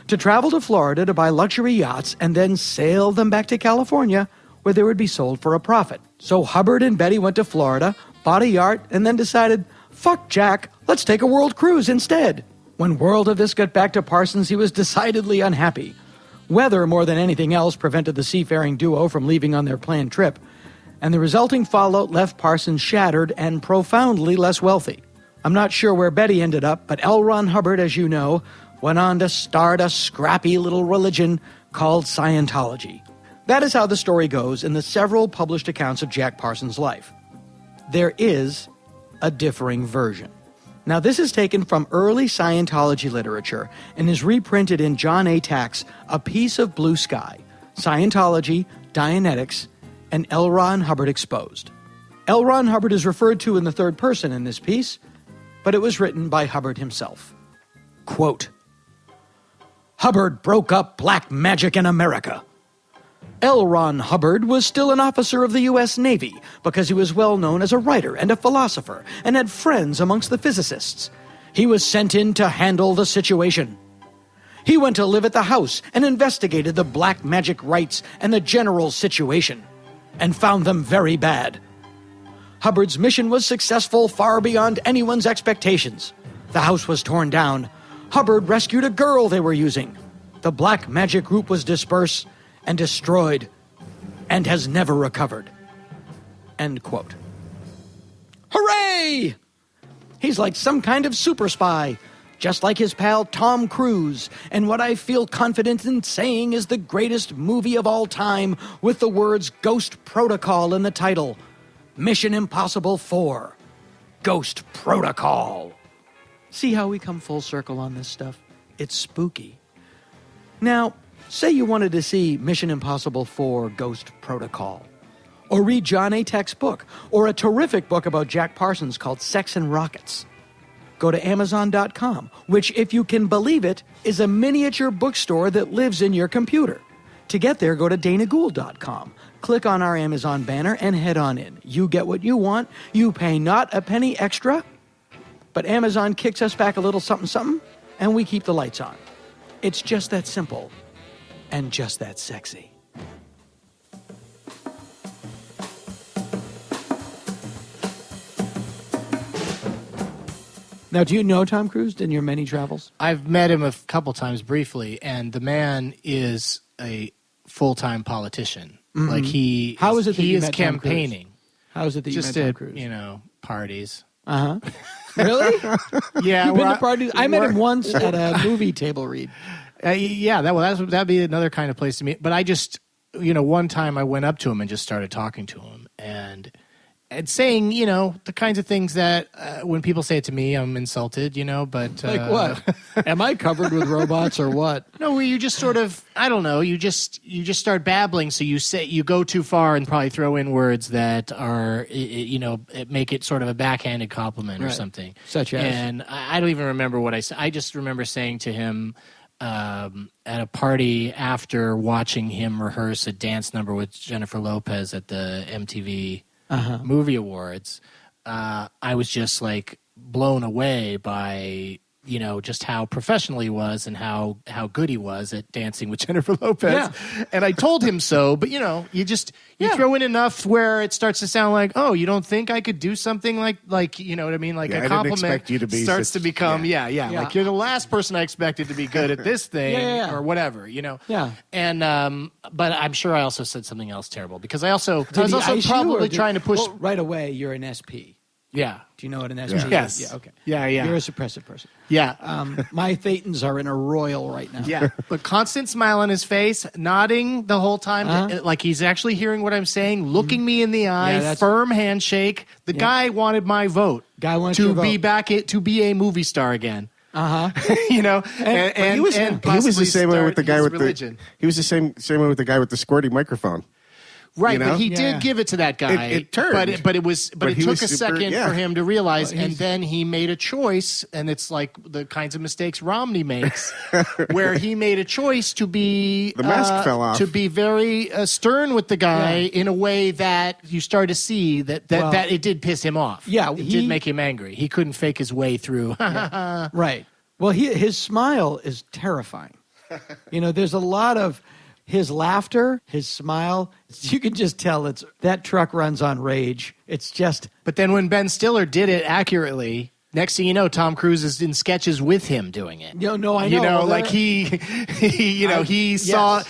to travel to Florida to buy luxury yachts and then sail them back to California where they would be sold for a profit. So Hubbard and Betty went to Florida, bought a yacht, and then decided, fuck Jack, let's take a world cruise instead. When word of this got back to Parsons, he was decidedly unhappy. Weather, more than anything else, prevented the seafaring duo from leaving on their planned trip, and the resulting fallout left Parsons shattered and profoundly less wealthy. I'm not sure where Betty ended up, but L. Ron Hubbard, as you know, went on to start a scrappy little religion called Scientology. That is how the story goes in the several published accounts of Jack Parsons' life. There is a differing version. Now, this is taken from early Scientology literature and is reprinted in John A. Tack's A Piece of Blue Sky, Scientology, Dianetics, and L. Ron Hubbard Exposed. L. Ron Hubbard is referred to in the third person in this piece, but it was written by Hubbard himself. Quote, Hubbard broke up black magic in America. L. Ron Hubbard was still an officer of the U.S. Navy because he was well known as a writer and a philosopher and had friends amongst the physicists. He was sent in to handle the situation. He went to live at the house and investigated the black magic rites and the general situation and found them very bad. Hubbard's mission was successful far beyond anyone's expectations. The house was torn down. Hubbard rescued a girl they were using. The black magic group was dispersed and destroyed, and has never recovered. End quote. Hooray! He's like some kind of super spy, just like his pal Tom Cruise, and what I feel confident in saying is the greatest movie of all time with the words Ghost Protocol in the title. Mission Impossible 4. Ghost Protocol. See how we come full circle on this stuff? It's spooky. Now, say you wanted to see Mission Impossible 4 Ghost Protocol, or read John A. Tack's book, or a terrific book about Jack Parsons called Sex and Rockets. Go to Amazon.com, which, if you can believe it, is a miniature bookstore that lives in your computer. To get there, go to DanaGould.com. Click on our Amazon banner and head on in. You get what you want. You pay not a penny extra, but Amazon kicks us back a little something, and we keep the lights on. It's just that simple. And just that sexy. Now, do you know Tom Cruise in your many travels? I've met him a couple times briefly, and the man is a full-time politician. Mm-hmm. Like How is it that he you is met campaigning? How is it that you just met Tom at, Cruise? Parties. Uh-huh. Really? Yeah. You've been to parties? I met him once at a movie table read. Yeah, that'd be another kind of place to meet. But I just, one time I went up to him and just started talking to him and saying, the kinds of things that when people say it to me, I'm insulted, but... Like what? Am I covered with robots or what? No, where you just sort of, I don't know, you just start babbling, so you go too far and probably throw in words that are, make it sort of a backhanded compliment or something. Such as? And I don't even remember what I said. I just remember saying to him... at a party after watching him rehearse a dance number with Jennifer Lopez at the MTV Movie Awards, I was just like blown away by just how professional he was and how good he was at dancing with Jennifer Lopez. Yeah. And I told him so, but you throw in enough where it starts to sound like, oh, you don't think I could do something like you know what I mean? Like a compliment you to be starts to become, like you're the last person I expected to be good at this thing or whatever, Yeah. And, but I'm sure I also said something else terrible because I was also ice probably trying to push. Well, right away, you're an SP. Yeah. Do you know what an SP is? Yes. Yeah, okay. Yeah. You're a suppressive person. Yeah. My Thetans are in a royal right now. Yeah. But constant smile on his face, nodding the whole time, like he's actually hearing what I'm saying, looking me in the eye, firm handshake. The guy wanted my vote. Guy wanted to your be vote. back to be a movie star again. Uh-huh. and he was the same way with the guy with religion. He was the same way with the guy with the squirty microphone. Right, but he did give it to that guy. It turned, but it took a second for him to realize, and then he made a choice, and it's like the kinds of mistakes Romney makes, where he made a choice to be the mask fell off, to be very stern with the guy in a way that you start to see that it did piss him off. Yeah, it did make him angry. He couldn't fake his way through. Right. Well, his smile is terrifying. There's a lot of. His laughter, his smile, you can just tell that truck runs on rage. It's just... But then when Ben Stiller did it accurately, next thing you know, Tom Cruise is in sketches with him doing it. No, I know. Like he saw,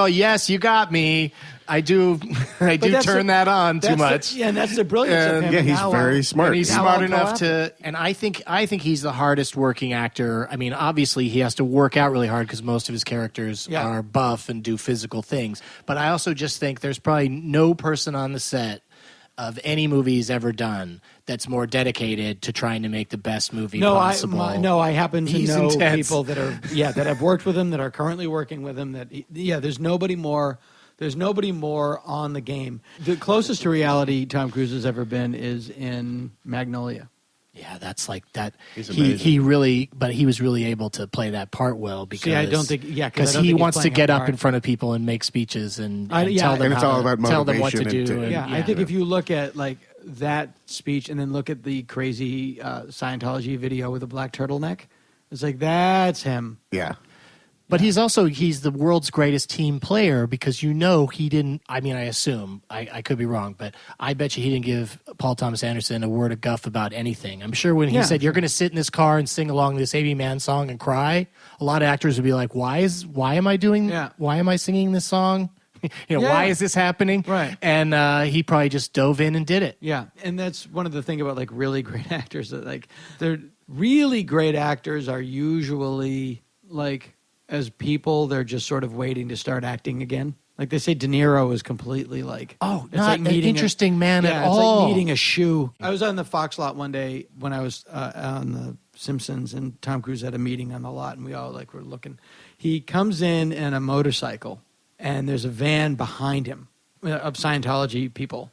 yes, you got me. I do turn that on too much. Yeah, and that's the brilliance of him. Yeah, he's very smart. And he's smart enough to. And I think he's the hardest working actor. I mean, obviously he has to work out really hard because most of his characters are buff and do physical things. But I also just think there's probably no person on the set of any movie he's ever done that's more dedicated to trying to make the best movie possible. I happen to He's know intense. people that are that have worked with him, that are currently working with him. There's nobody more. There's nobody more on the game. The closest to reality Tom Cruise has ever been is in Magnolia. Yeah, that's like that. He was really able to play that part well because I don't think because he wants to get up in front of people and make speeches and tell them and it's all about tell them what to motivation do. I think if you look at like that speech and then look at the crazy Scientology video with the black turtleneck, it's like that's him. Yeah. But he's the world's greatest team player because he didn't. I mean, I assume I could be wrong, but I bet you he didn't give Paul Thomas Anderson a word of guff about anything. I'm sure when he said you're going to sit in this car and sing along this AB Man song and cry, a lot of actors would be like, why am I doing? Yeah. Why am I singing this song? Why is this happening? Right. And he probably just dove in and did it. Yeah, and that's one of the things about like really great actors that like they're really great actors are usually like. As people, they're just sort of waiting to start acting again. Like they say, De Niro is completely like, not like an interesting man at all. It's like needing a shoe. I was on the Fox lot one day when I was on The Simpsons, and Tom Cruise had a meeting on the lot, and we all like were looking. He comes in a motorcycle, and there's a van behind him of Scientology people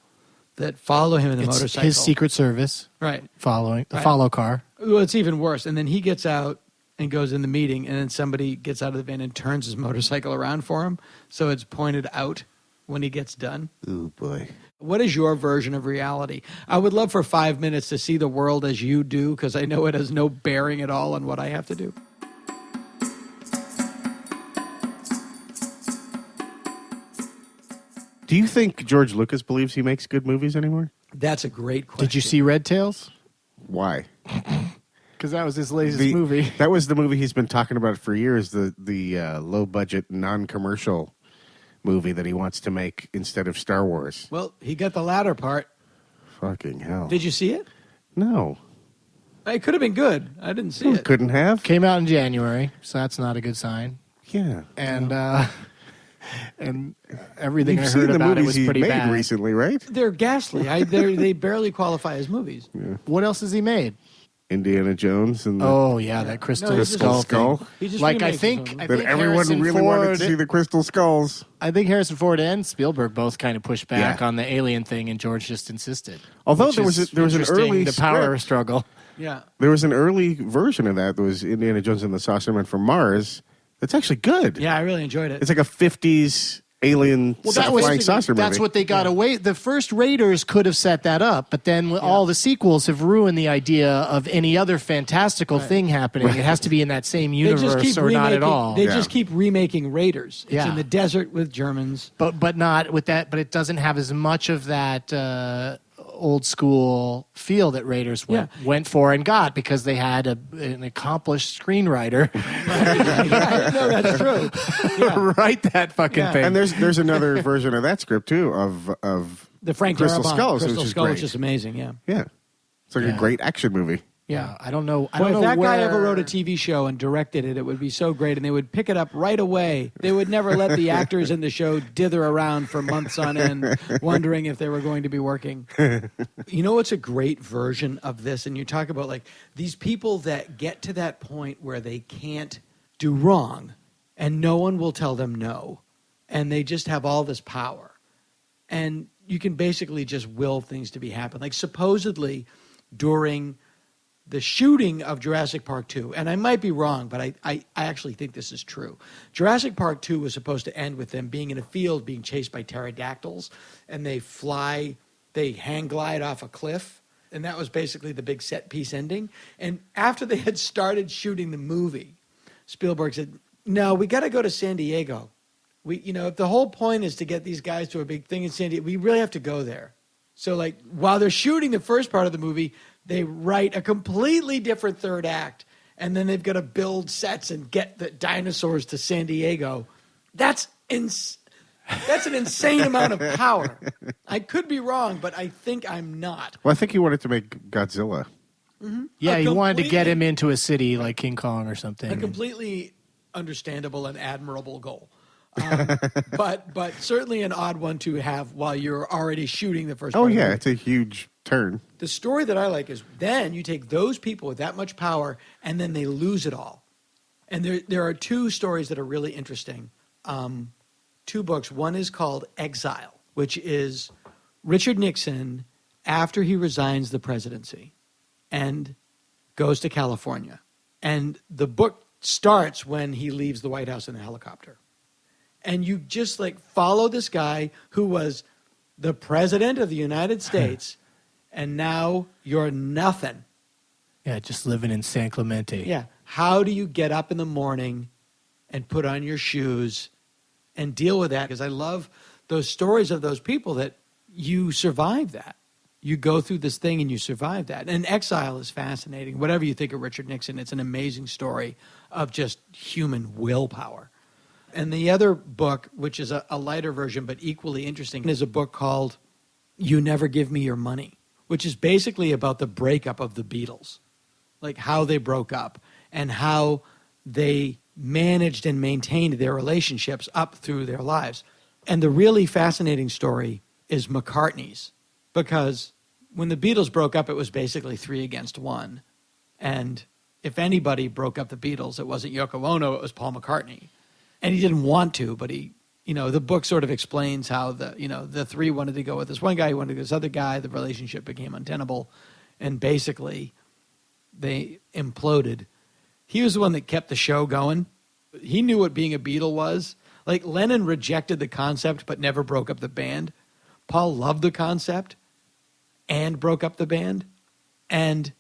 that follow him in the motorcycle. His Secret Service, right? Following the follow car. Well, it's even worse. And then he gets out and goes in the meeting, and then somebody gets out of the van and turns his motorcycle around for him, so it's pointed out when he gets done. Ooh, boy. What is your version of reality? I would love for 5 minutes to see the world as you do, because I know it has no bearing at all on what I have to do. Do you think George Lucas believes he makes good movies anymore? That's a great question. Did you see Red Tails? Why? Because that was his latest movie. That was the movie he's been talking about for years, the low-budget, non-commercial movie that he wants to make instead of Star Wars. Well, he got the latter part. Fucking hell. Did you see it? No. It could have been good. I didn't see it. Couldn't have? Came out in January, so that's not a good sign. Yeah. And everything You've I seen heard the about it movies was pretty he made bad. recently, right? They're ghastly. They barely qualify as movies. Yeah. What else has he made? Indiana Jones and that Crystal Skull. thing. He just Like I remakes think, his own I movies. That everyone Harrison really Ford, wanted to see the Crystal Skulls. I think Harrison Ford and Spielberg both kind of pushed back Yeah. on the alien thing, and George just insisted. Although which there was is an early the power script. struggle. Yeah. There was an early version of that was Indiana Jones and the Saucerman from Mars. That's actually good. Yeah, I really enjoyed it. It's like a 50s alien flying saucer movie. That's what they got away. The first Raiders could have set that up, but then all the sequels have ruined the idea of any other fantastical thing happening. It has to be in that same universe or not at all. They just keep remaking Raiders. It's in the desert with Germans. But not with that. But it doesn't have as much of that old school feel that Raiders went for and got because they had an accomplished screenwriter. No, that's true. Yeah. Write that fucking thing. And there's another version of that script too of The Frank Crystal Darabont Skulls, Crystal which is Skull great. is just amazing. Yeah. Yeah, it's like a great action movie. Yeah, I don't know. If that guy ever wrote a TV show and directed it, it would be so great, and they would pick it up right away. They would never let the actors in the show dither around for months on end, wondering if they were going to be working. You know what's a great version of this? And you talk about like these people that get to that point where they can't do wrong, and no one will tell them no, and they just have all this power, and you can basically just will things to be happen. Like supposedly during the shooting of Jurassic Park 2, and I might be wrong, but I actually think this is true. Jurassic Park 2 was supposed to end with them being in a field being chased by pterodactyls, and they hang glide off a cliff, and that was basically the big set piece ending. And after they had started shooting the movie, Spielberg said, no, we got to go to San Diego. If the whole point is to get these guys to a big thing in San Diego, we really have to go there. So like while they're shooting the first part of the movie, they write a completely different third act, and then they've got to build sets and get the dinosaurs to San Diego. That's an insane amount of power. I could be wrong, but I think I'm not. Well, I think he wanted to make Godzilla. Mm-hmm. Yeah, he wanted to get him into a city like King Kong or something. A completely understandable and admirable goal. But certainly an odd one to have while you're already shooting the first. Oh yeah, it's a huge turn. The story that I like is then you take those people with that much power and then they lose it all. And there are two stories that are really interesting. Two books. One is called Exile, which is Richard Nixon after he resigns the presidency and goes to California. And the book starts when he leaves the White House in a helicopter. And you just like follow this guy who was the president of the United States and now you're nothing. Yeah, just living in San Clemente. Yeah. How do you get up in the morning and put on your shoes and deal with that? Because I love those stories of those people that you survive that. You go through this thing and you survive that. And Exile is fascinating. Whatever you think of Richard Nixon, it's an amazing story of just human willpower. And the other book, which is a lighter version but equally interesting, is a book called You Never Give Me Your Money, which is basically about the breakup of the Beatles, like how they broke up and how they managed and maintained their relationships up through their lives. And the really fascinating story is McCartney's, because when the Beatles broke up, it was basically 3 against 1. And if anybody broke up the Beatles, it wasn't Yoko Ono, it was Paul McCartney. And he didn't want to, but he, the book sort of explains how the 3 wanted to go with this one guy, he wanted to go with this other guy, the relationship became untenable, and basically they imploded. He was the one that kept the show going. He knew what being a Beatle was. Like Lennon rejected the concept but never broke up the band. Paul loved the concept and broke up the band. And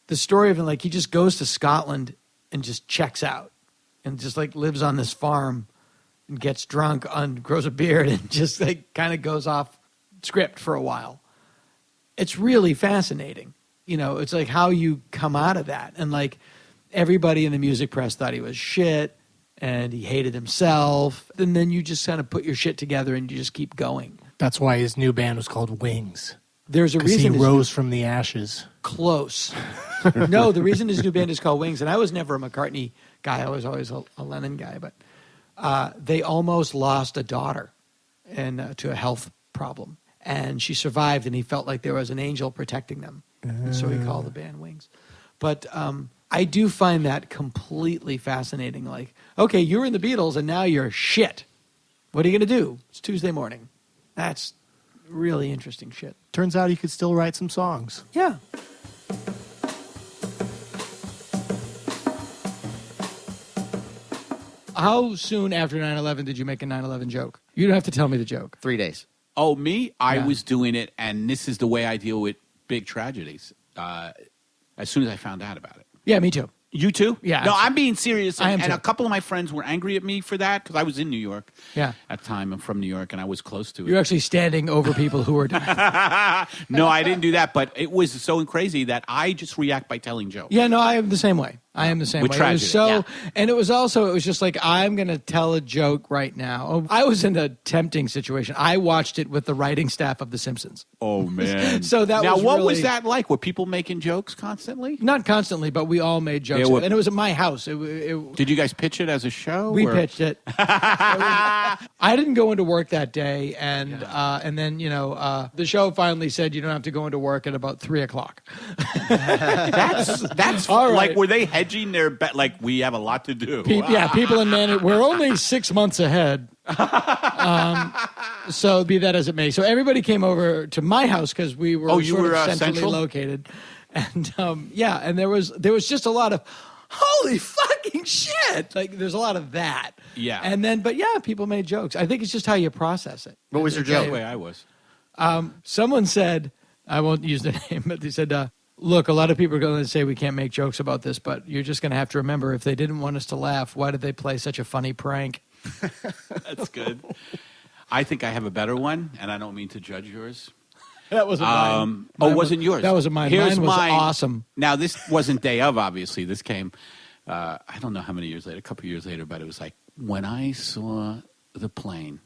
the story of him, like he just goes to Scotland and just checks out and just like lives on this farm and gets drunk, grows a beard and just like kind of goes off script for a while. It's really fascinating. It's like how you come out of that. And like everybody in the music press thought he was shit and he hated himself. And then you just kind of put your shit together and you just keep going. That's why his new band was called Wings. There's a reason he rose from the ashes. Close. No, the reason his new band is called Wings, and I was never a McCartney guy. I was always a Lennon guy. But they almost lost a daughter to a health problem. And she survived, and he felt like there was an angel protecting them. And so he called the band Wings. But I do find that completely fascinating. Like, okay, you were in the Beatles, and now you're shit. What are you going to do? It's Tuesday morning. That's really interesting shit. Turns out he could still write some songs. Yeah. How soon after 9/11 did you make a 9/11 joke? You don't have to tell me the joke. 3 days. Oh, me? I was doing it, and this is the way I deal with big tragedies. As soon as I found out about it. Yeah, me too. You too? Yeah. No, I'm being serious. I am and too. a couple of my friends were angry at me for that because I was in New York at the time. I'm from New York, and I was close to it. You're actually standing over people who are dying. No, I didn't do that, but it was so crazy that I just react by telling jokes. Yeah, no, I am the same way. With way. Tragedy, and it was just like, I'm going to tell a joke right now. I was in a tempting situation. I watched it with the writing staff of The Simpsons. Oh, man. So that now, was what really, was that like? Were people making jokes constantly? Not constantly, but we all made jokes. And it was at my house. Did you guys pitch it as a show? We pitched it. I didn't go into work that day, and then the show finally said you don't have to go into work at about 3:00. That's all right. Like, were they hedging their bet? Like, we have a lot to do. People in management. We're only 6 months ahead. So be that as it may. So everybody came over to my house because we were centrally located, and and there was just a lot of holy fucking shit. Like there's a lot of that. Yeah. And then, people made jokes. I think it's just how you process it. What was your joke? The way I was. Someone said, I won't use their name, but they said, look, a lot of people are going to say we can't make jokes about this, but you're just going to have to remember, if they didn't want us to laugh, why did they play such a funny prank? That's good. I think I have a better one, and I don't mean to judge yours. That wasn't mine. It wasn't yours. That wasn't mine. Here's mine was mine. Awesome. Now, this wasn't day of, obviously. This came, I don't know how many years later, a couple years later, but it was like, when I saw the plane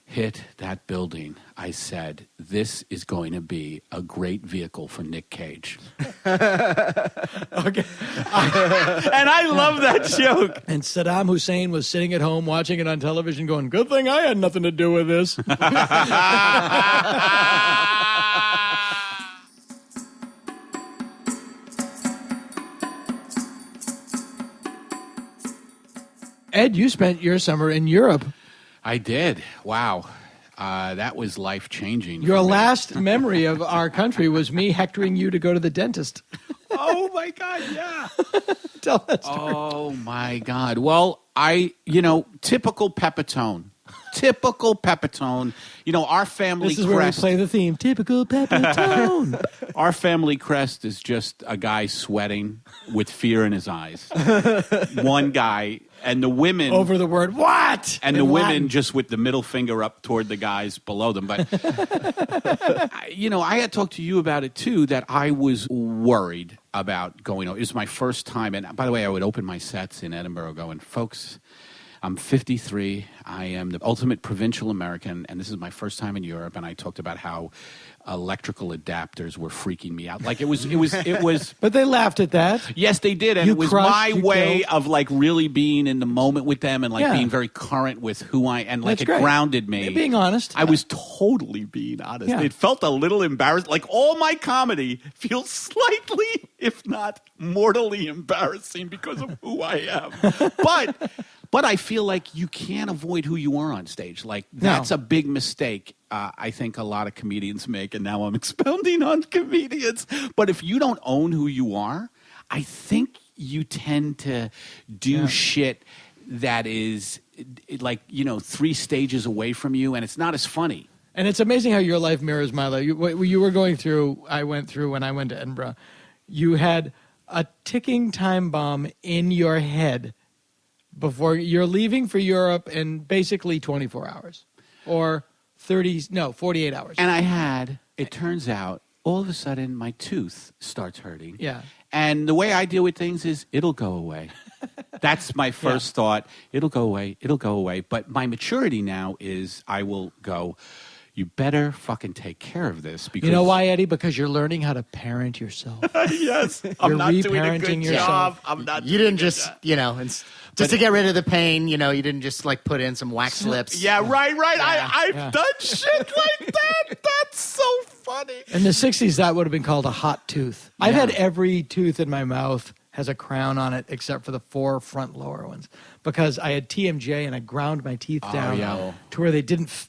hit that building, I said, this is going to be a great vehicle for Nick Cage. Okay. And I love that joke. And Saddam Hussein was sitting at home watching it on television going, good thing I had nothing to do with this. Ed, you spent your summer in Europe. I did. Wow. That was life-changing. Your last memory of our country was me hectoring you to go to the dentist. Oh, my God, yeah. Tell that story. Oh, my God. Well, typical Pepitone. Typical Pepitone. Our family crest. This is where we play the theme. Typical Pepitone. Our family crest is just a guy sweating with fear in his eyes. One guy. And the women... Over the word, what? And the women just with the middle finger up toward the guys below them. But, I had talked to you about it, too, that I was worried about going... It was my first time. And, by the way, I would open my sets in Edinburgh going, folks... I'm 53. I am the ultimate provincial American, and this is my first time in Europe. And I talked about how electrical adapters were freaking me out. Like it was. But they laughed at that. Yes, they did, and it was my way of like really being in the moment with them and like being very current with who I and like it grounded me. You're being honest. I was totally being honest. Yeah. It felt a little embarrassed. Like all my comedy feels slightly, if not mortally, embarrassing because of who I am. But I feel like you can't avoid who you are on stage. Like, that's a big mistake I think a lot of comedians make, and now I'm expounding on comedians. But if you don't own who you are, I think you tend to do shit that is, like, 3 stages away from you, and it's not as funny. And it's amazing how your life mirrors my life. What you were going through, I went through when I went to Edinburgh. You had a ticking time bomb in your head before you're leaving for Europe in basically 24 hours or 48 hours. And it turns out, all of a sudden, my tooth starts hurting. Yeah. And the way I deal with things is, it'll go away. That's my first thought. It'll go away. But my maturity now is I will go, you better fucking take care of this. Because you know why, Eddie? Because you're learning how to parent yourself. Yes. I'm not doing a good job. You didn't just, just to get rid of the pain, you didn't just like put in some wax lips. Yeah, right. Yeah. I've done shit like that. That's so funny. In the 60s, that would have been called a hot tooth. I've had every tooth in my mouth has a crown on it except for the 4 front lower ones because I had TMJ and I ground my teeth down to where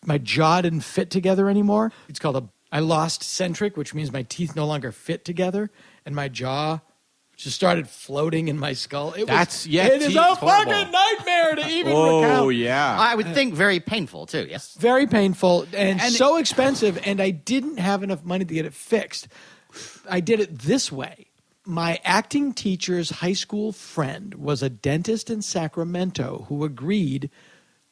my jaw didn't fit together anymore. It's called I lost centric, which means my teeth no longer fit together and my jaw just started floating in my skull. It is a fucking nightmare to even recount. Oh, yeah. I would think very painful, too, yes. Very painful and so expensive, and I didn't have enough money to get it fixed. I did it this way. My acting teacher's high school friend was a dentist in Sacramento who agreed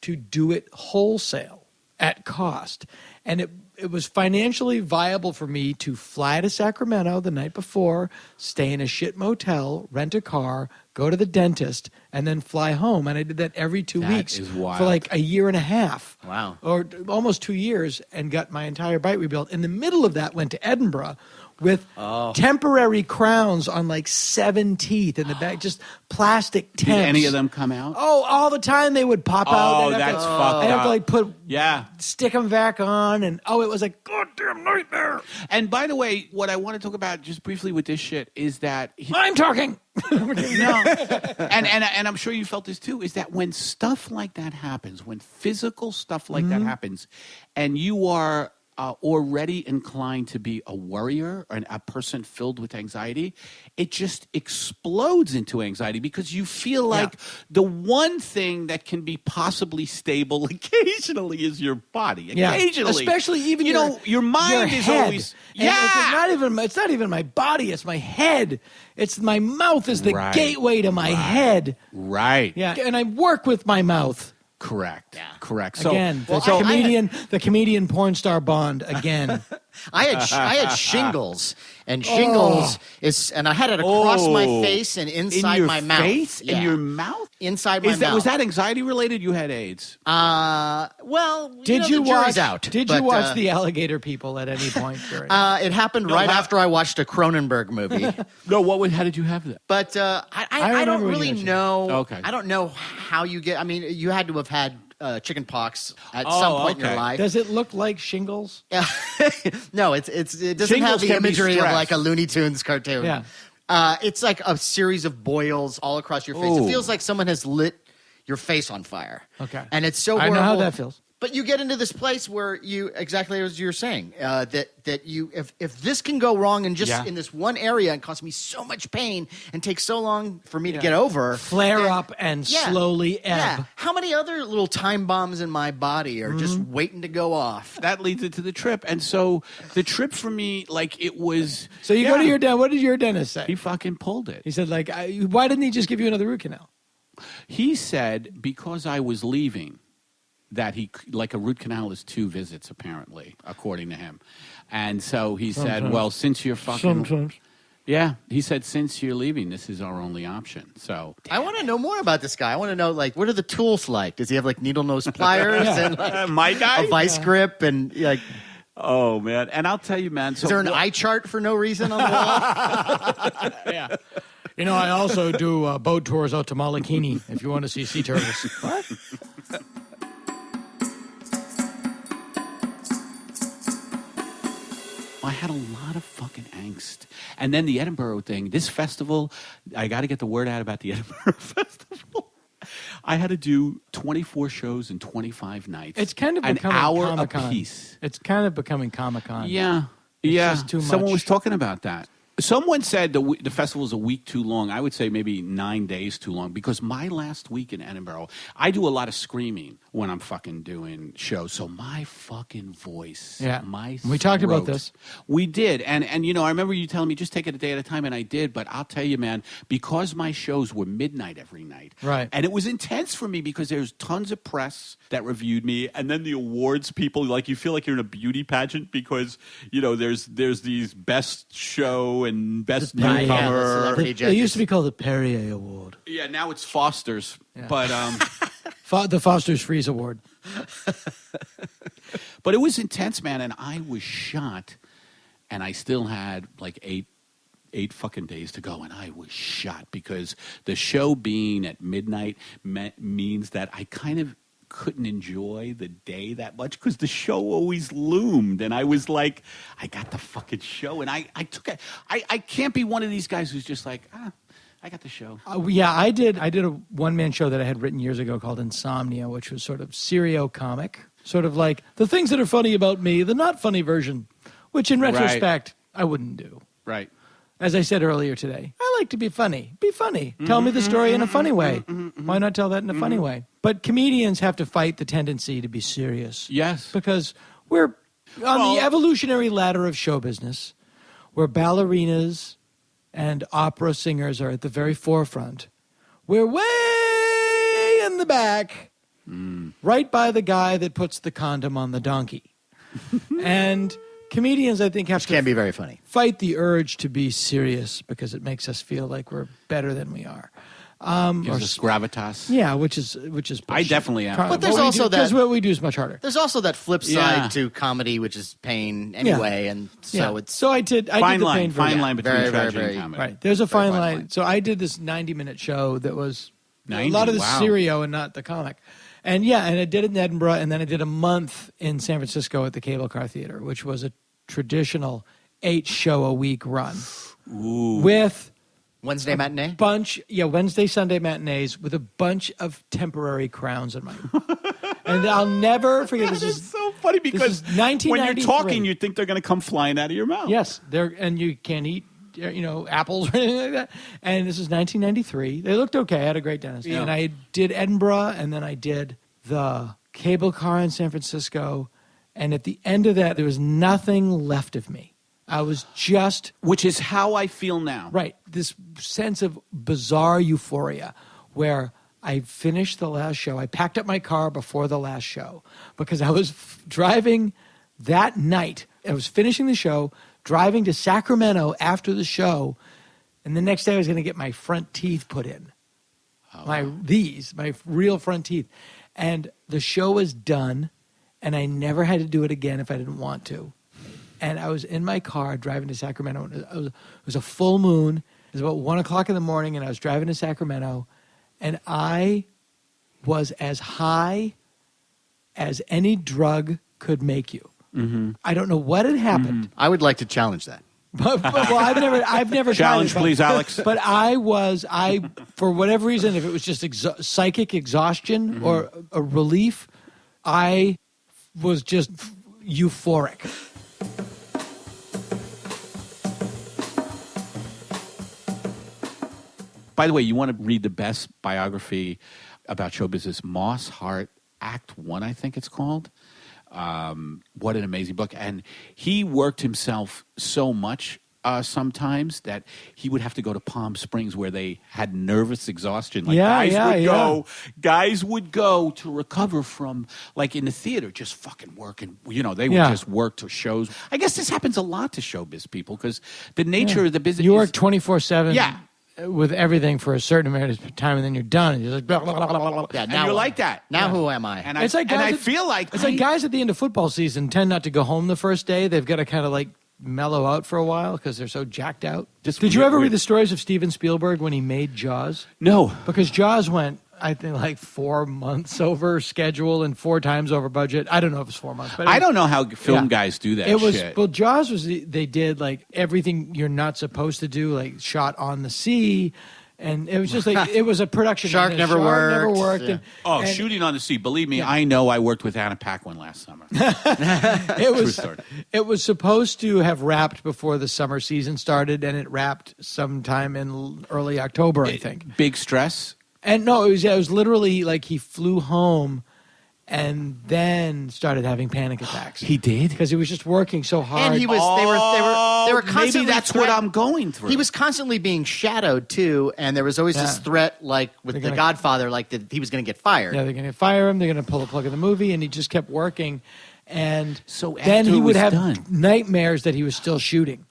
to do it wholesale at cost. And it was financially viable for me to fly to Sacramento the night before, stay in a shit motel, rent a car, go to the dentist, and then fly home. And I did that every 2 weeks for like a year and a half. Wow. Or almost 2 years, and got my entire bite rebuilt. In the middle of that, went to Edinburgh with temporary crowns on like 7 teeth in the back, just plastic temps. Did any of them come out? Oh, all the time they would pop out. Oh, that's fucked up. I'd have to like stick them back on, and it was a goddamn nightmare. And by the way, what I want to talk about just briefly with this shit is that I'm talking. No, and I'm sure you felt this too. Is that when stuff like that happens, when physical stuff like that happens, and you are already inclined to be a worrier and a person filled with anxiety, it just explodes into anxiety because you feel like the one thing that can be possibly stable occasionally is your body. Occasionally. Especially even your mind is head. always it's not even my body, it's my head. It's my mouth is the gateway to my head. Right. Yeah. And I work with my mouth. Correct. Yeah. Correct. So, again, the comedian porn star bond again. I had shingles, and shingles is, and I had it across my face and inside my mouth. Face? Yeah. In your mouth? Inside my mouth. Was that anxiety related? You had AIDS. Well, did you the jury's watch? out. Did you watch The Alligator People at any point during? It happened after I watched a Cronenberg movie. No, how did you have that? But I don't really know. Okay. I don't know how you get. I mean, you had to have had chicken pox at some point in your life. Does it look like shingles? No, it doesn't Shingles have the can be imagery of stress. like a Looney Tunes cartoon. Yeah. It's like a series of boils all across your face. Ooh. It feels like someone has lit your face on fire. Okay. And it's so I horrible. know how that feels. But you get into this place where you, exactly as you're saying, that you, if this can go wrong and just in this one area and cause me so much pain and take so long for me to get over. Flare up and slowly ebb. Yeah. How many other little time bombs in my body are just waiting to go off? That leads into the trip. And so the trip for me, like it was. So you go to your dentist. What did your dentist say? He fucking pulled it. He said, like, why didn't he just give you another root canal? He said because I was leaving, that he, like a root canal is 2 visits apparently, according to him. And so he said, well, since you're fucking. Yeah, he said, since you're leaving, this is our only option. So I want to know more about this guy. I want to know, like, what are the tools like? Does he have like needle nose pliers and like, my guy, a vice grip and like? Oh man! And I'll tell you, man. So is there an eye chart for no reason on the wall? Yeah. You know, I also do boat tours out to Malakini if you want to see sea turtles. What? I had a lot of fucking angst. And then the Edinburgh thing, this festival, I got to get the word out about the Edinburgh Festival. I had to do 24 shows in 25 nights. It's kind of becoming an hour Comic-Con. a piece. It's kind of becoming Comic-Con. Yeah. It's yeah. just too Someone much. was talking about that. Someone said the festival is a week too long. I would say maybe 9 days too long because my last week in Edinburgh, I do a lot of screaming when I'm fucking doing shows. So my fucking voice, we talked about this. We did. And you know, I remember you telling me just take it a day at a time, and I did. But I'll tell you, man, because my shows were midnight every night. Right. And it was intense for me because there's tons of press that reviewed me. And then the awards people, like you feel like you're in a beauty pageant because, you know, there's these best show and best newcomer. It used to be called the Perrier Award. Yeah, now it's Foster's. Yeah. But the Foster's Freeze Award. but it was intense, man, and I was shot, and I still had like eight fucking days to go, and I was shot because the show being at midnight means that I kind of couldn't enjoy the day that much because the show always loomed, and I was like, I got the fucking show, and I took it. I can't be one of these guys who's just like, I got the show. I did a one-man show that I had written years ago called Insomnia, which was sort of serio-comic, sort of like the things that are funny about me, the not funny version, which in retrospect I wouldn't do. Right. As I said earlier today, I like to be funny. Be funny. Tell me the story in a funny way. Why not tell that in a funny way? But comedians have to fight the tendency to be serious. Yes. Because we're on the evolutionary ladder of show business, where ballerinas and opera singers are at the very forefront. We're way in the back, right by the guy that puts the condom on the donkey. And comedians, I think, can't be very funny. Fight the urge to be serious because it makes us feel like we're better than we are. Gives us gravitas. Yeah, which is. I definitely am. But there's also that because what we do is much harder. There's also that flip side to comedy, which is pain anyway, and so it's so I did the pain version. Fine line between very, tragedy very, and comedy. Right, there's a fine line. So I did this 90-minute show that was 90? a lot of the Wow. serio and not the comic. And and I did it in Edinburgh, and then I did a month in San Francisco at the Cable Car Theater, which was a traditional 8-show-a-week run. Ooh. With Wednesday matinee? Wednesday, Sunday matinees with a bunch of temporary crowns in my and I'll never forget this. It's so funny because when you're talking, you think they're going to come flying out of your mouth. Yes, and you can't eat, apples or anything like that. And this is 1993. They looked okay. I had a great dentist. Yeah. And I did Edinburgh, and then I did the Cable Car in San Francisco. And at the end of that, there was nothing left of me. I was just... Which is how I feel now. Right. This sense of bizarre euphoria where I finished the last show. I packed up my car before the last show because I was driving that night I was finishing the show, driving to Sacramento after the show, and the next day I was going to get my front teeth put in. My real front teeth. And the show was done, and I never had to do it again if I didn't want to. And I was in my car driving to Sacramento. It was a full moon. It was about 1 o'clock in the morning, and I was driving to Sacramento, and I was as high as any drug could make you. Mm-hmm. I don't know what had happened. Mm-hmm. I would like to challenge that. Well, I've never challenge, tried it, please, Alex. But I for whatever reason, if it was just psychic exhaustion or a relief, I was just euphoric. By the way, you want to read the best biography about show business, Moss Hart, Act 1, I think it's called. What an amazing book. And he worked himself so much sometimes that he would have to go to Palm Springs where they had nervous exhaustion. Like guys would go to recover from, like in the theater, just fucking working. You know, they would just work to shows. I guess this happens a lot to showbiz people because the nature of the business. You work 24/7. Yeah. With everything for a certain amount of time, and then you're done, and you're like, blah, blah, blah, blah, blah. Yeah, and you're like that. Now who am I? And it's like guys I feel like it's like guys at the end of football season tend not to go home the first day. They've got to kind of like mellow out for a while because they're so jacked out. Did you ever read the stories of Steven Spielberg when he made Jaws? No, because Jaws went, I think, like 4 months over schedule and 4 times over budget. I don't know if it's 4 months, but I don't know how film guys do that. It was shit. Well, Jaws was they did like everything you're not supposed to do, like shot on the sea. And it was just like, it was a production. Shark never worked. Yeah. And, shooting on the sea. Believe me, I know I worked with Anna Paquin last summer. It was supposed to have wrapped before the summer season started, and it wrapped sometime in early October, I think. Big stress? And no, it was literally like he flew home and then started having panic attacks. He did? Because he was just working so hard. And he was they were constantly maybe that's what I'm going through. He was constantly being shadowed too, and there was always this threat, like with The Godfather, like that he was going to get fired. Yeah, they're going to fire him. They're going to pull the plug of the movie, and he just kept working. And so then he would have nightmares that he was still shooting.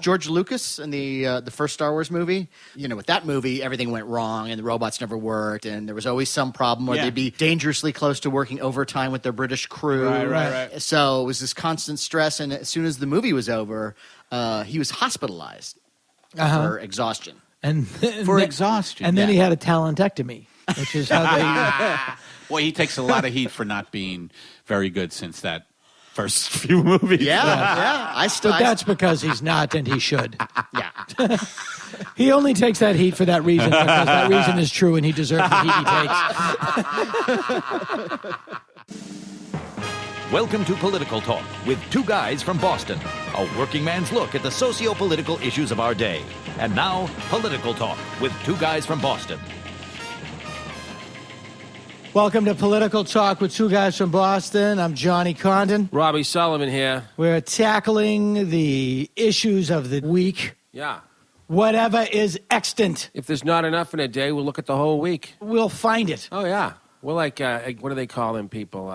George Lucas in the first Star Wars movie, you know, with that movie, everything went wrong and the robots never worked, and there was always some problem where they'd be dangerously close to working overtime with their British crew. Right. So it was this constant stress, and as soon as the movie was over, he was hospitalized for exhaustion. Exhaustion. And then he had a talentectomy, which is how they... Well, he takes a lot of heat for not being very good since that first few movies. Yeah. But that's because he's not, and he should. Yeah. He only takes that heat for that reason, because that reason is true, and he deserves the heat he takes. Welcome to Political Talk with 2 guys from Boston. A working man's look at the socio-political issues of our day. And now, Political Talk with 2 guys from Boston. Welcome to Political Talk with 2 guys from Boston. I'm Johnny Condon. Robbie Sullivan here. We're tackling the issues of the week. Yeah. Whatever is extant. If there's not enough in a day, we'll look at the whole week. We'll find it. Oh, yeah. We're like, what do they call them people?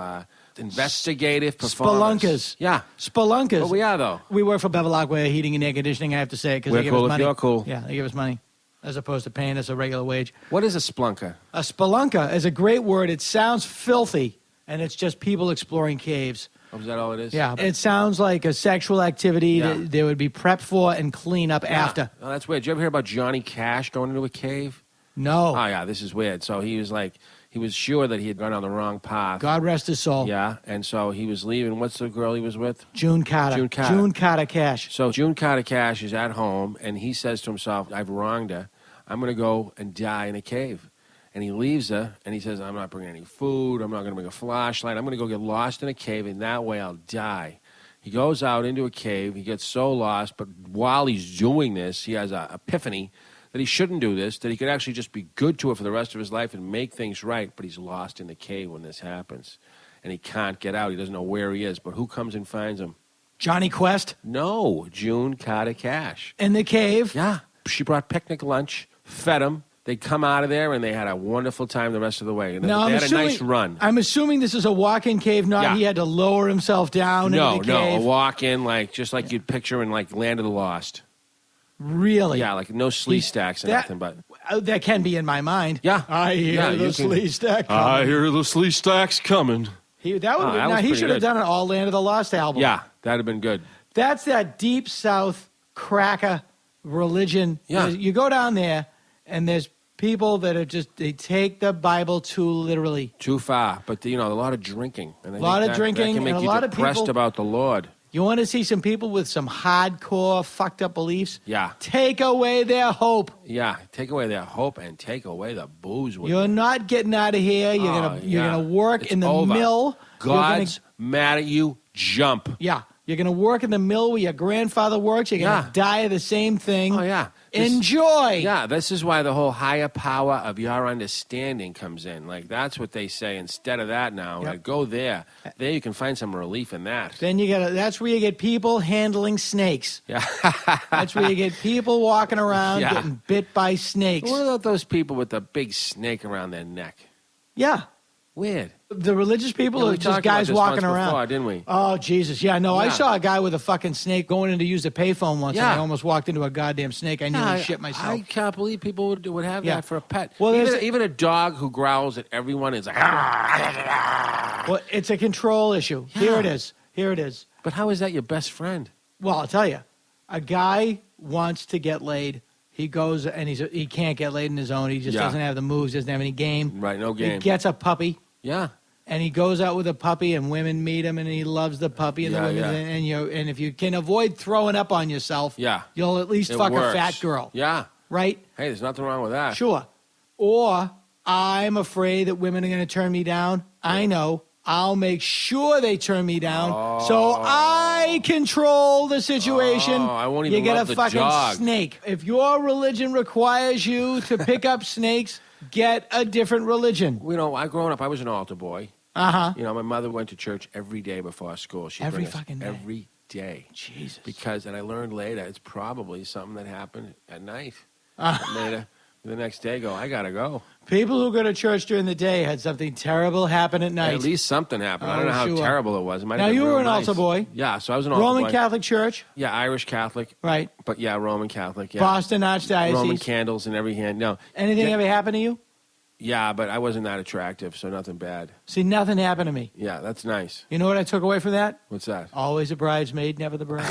Investigative performers. Spelunkers. Yeah. Spelunkers. Well, we are, though. We work for Bevilacqua Heating and Air Conditioning, I have to say, because they give us money. You're cool. Yeah, they give us money, as opposed to paying us a regular wage. What is a splunker? A spelunker is a great word. It sounds filthy, and it's just people exploring caves. Oh, is that all it is? Yeah. It sounds like a sexual activity that they would be prepped for and clean up after. Oh, that's weird. Did you ever hear about Johnny Cash going into a cave? No. Oh, yeah, this is weird. So he was sure that he had gone on the wrong path. God rest his soul. Yeah, and so he was leaving. What's the girl he was with? June Carter. June Carter Cash. So June Carter Cash is at home, and he says to himself, I've wronged her. I'm going to go and die in a cave. And he leaves her, and he says, I'm not bringing any food. I'm not going to bring a flashlight. I'm going to go get lost in a cave, and that way I'll die. He goes out into a cave. He gets so lost, but while he's doing this, he has an epiphany that he shouldn't do this, that he could actually just be good to it for the rest of his life and make things right, but he's lost in the cave when this happens. And he can't get out. He doesn't know where he is. But who comes and finds him? Johnny Quest? No, June Carter Cash. In the cave? Yeah. She brought picnic lunch, fed him, They come out of there and they had a wonderful time the rest of the way. And now, they had a nice run. I'm assuming this is a walk-in cave, not he had to lower himself down into the cave. No, a walk-in, just like you'd picture in Land of the Lost. Really? Yeah, no slee stacks and nothing but. That can be in my mind. Yeah. I hear the slee stack coming. I hear the slee stacks coming. He should have done an all Land of the Lost album. Yeah, that'd have been good. That's that deep South cracker religion. Yeah. You go down there, and there's people that are they take the Bible too literally. Too far. But, a lot of drinking. And a lot of drinking. That can make and you a lot depressed of people, about the Lord. You want to see some people with some hardcore, fucked up beliefs? Yeah. Take away their hope. Yeah, take away their hope and take away the booze. You're not getting out of here. You're gonna work in the mill. God's mad at you. Jump. Yeah. You're going to work in the mill where your grandfather works. You're going to die of the same thing. Oh, yeah. Enjoy. Yeah, this is why the whole higher power of your understanding comes in. That's what they say. Instead of that now, go there. There you can find some relief in that. Then that's where you get people handling snakes. Yeah. That's where you get people walking around getting bit by snakes. What about those people with the big snake around their neck? Yeah. Weird. The religious people are just guys walking around. Before, didn't we? Oh, Jesus. Yeah, no, I saw a guy with a fucking snake going in to use the payphone once, and I almost walked into a goddamn snake. I nearly shit myself. I can't believe people would have that for a pet. Well, even a dog who growls at everyone is like... Well, it's a control issue. Yeah. Here it is. But how is that your best friend? Well, I'll tell you. A guy wants to get laid. He goes and he can't get laid in his own. He just doesn't have the moves, doesn't have any game. Right, no game. He gets a puppy. Yeah. And he goes out with a puppy, and women meet him, and he loves the puppy, and the women, and if you can avoid throwing up on yourself, you'll at least fuck a fat girl. Yeah. Right? Hey, there's nothing wrong with that. Sure. Or I'm afraid that women are going to turn me down. I know. I'll make sure they turn me down, so I control the situation. I won't even love the fucking dog. snake. If your religion requires you to pick up snakes, get a different religion. Growing up, I was an altar boy. Uh-huh. My mother went to church every day before school. Every fucking day. Every day. Jesus. And I learned later, it's probably something that happened at night. Later, the next day, I gotta go. People who go to church during the day had something terrible happen at night. At least something happened. I don't know how terrible it was. It now, you were an altar boy. Yeah, so I was an altar boy. Roman Catholic Church? Yeah, Irish Catholic. Right. But yeah, Roman Catholic. Yeah. Boston Archdiocese. Roman candles in every hand. No. Anything ever happened to you? Yeah, but I wasn't that attractive, so nothing bad. See, nothing happened to me. Yeah, that's nice. You know what I took away from that? What's that? Always a bridesmaid, never the bride.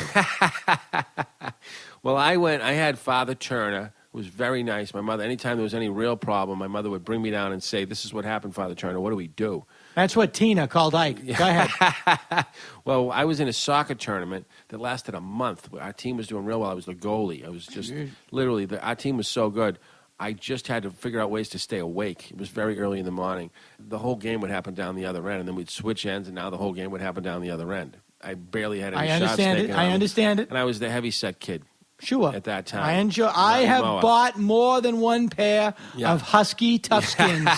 Well, I had Father Turner, who was very nice. My mother, anytime there was any real problem, my mother would bring me down and say, "This is what happened, Father Turner. What do we do?" That's what Tina called Ike. Go ahead. Well, I was in a soccer tournament that lasted a month. Our team was doing real well. I was the goalie. I was just literally, our team was so good. I just had to figure out ways to stay awake. It was very early in the morning. The whole game would happen down the other end, and then we'd switch ends, and now the whole game would happen down the other end. I barely had any shots taken. I understand it. And I was the heavy-set kid. Sure. At that time. I have bought more than one pair of husky tough skins.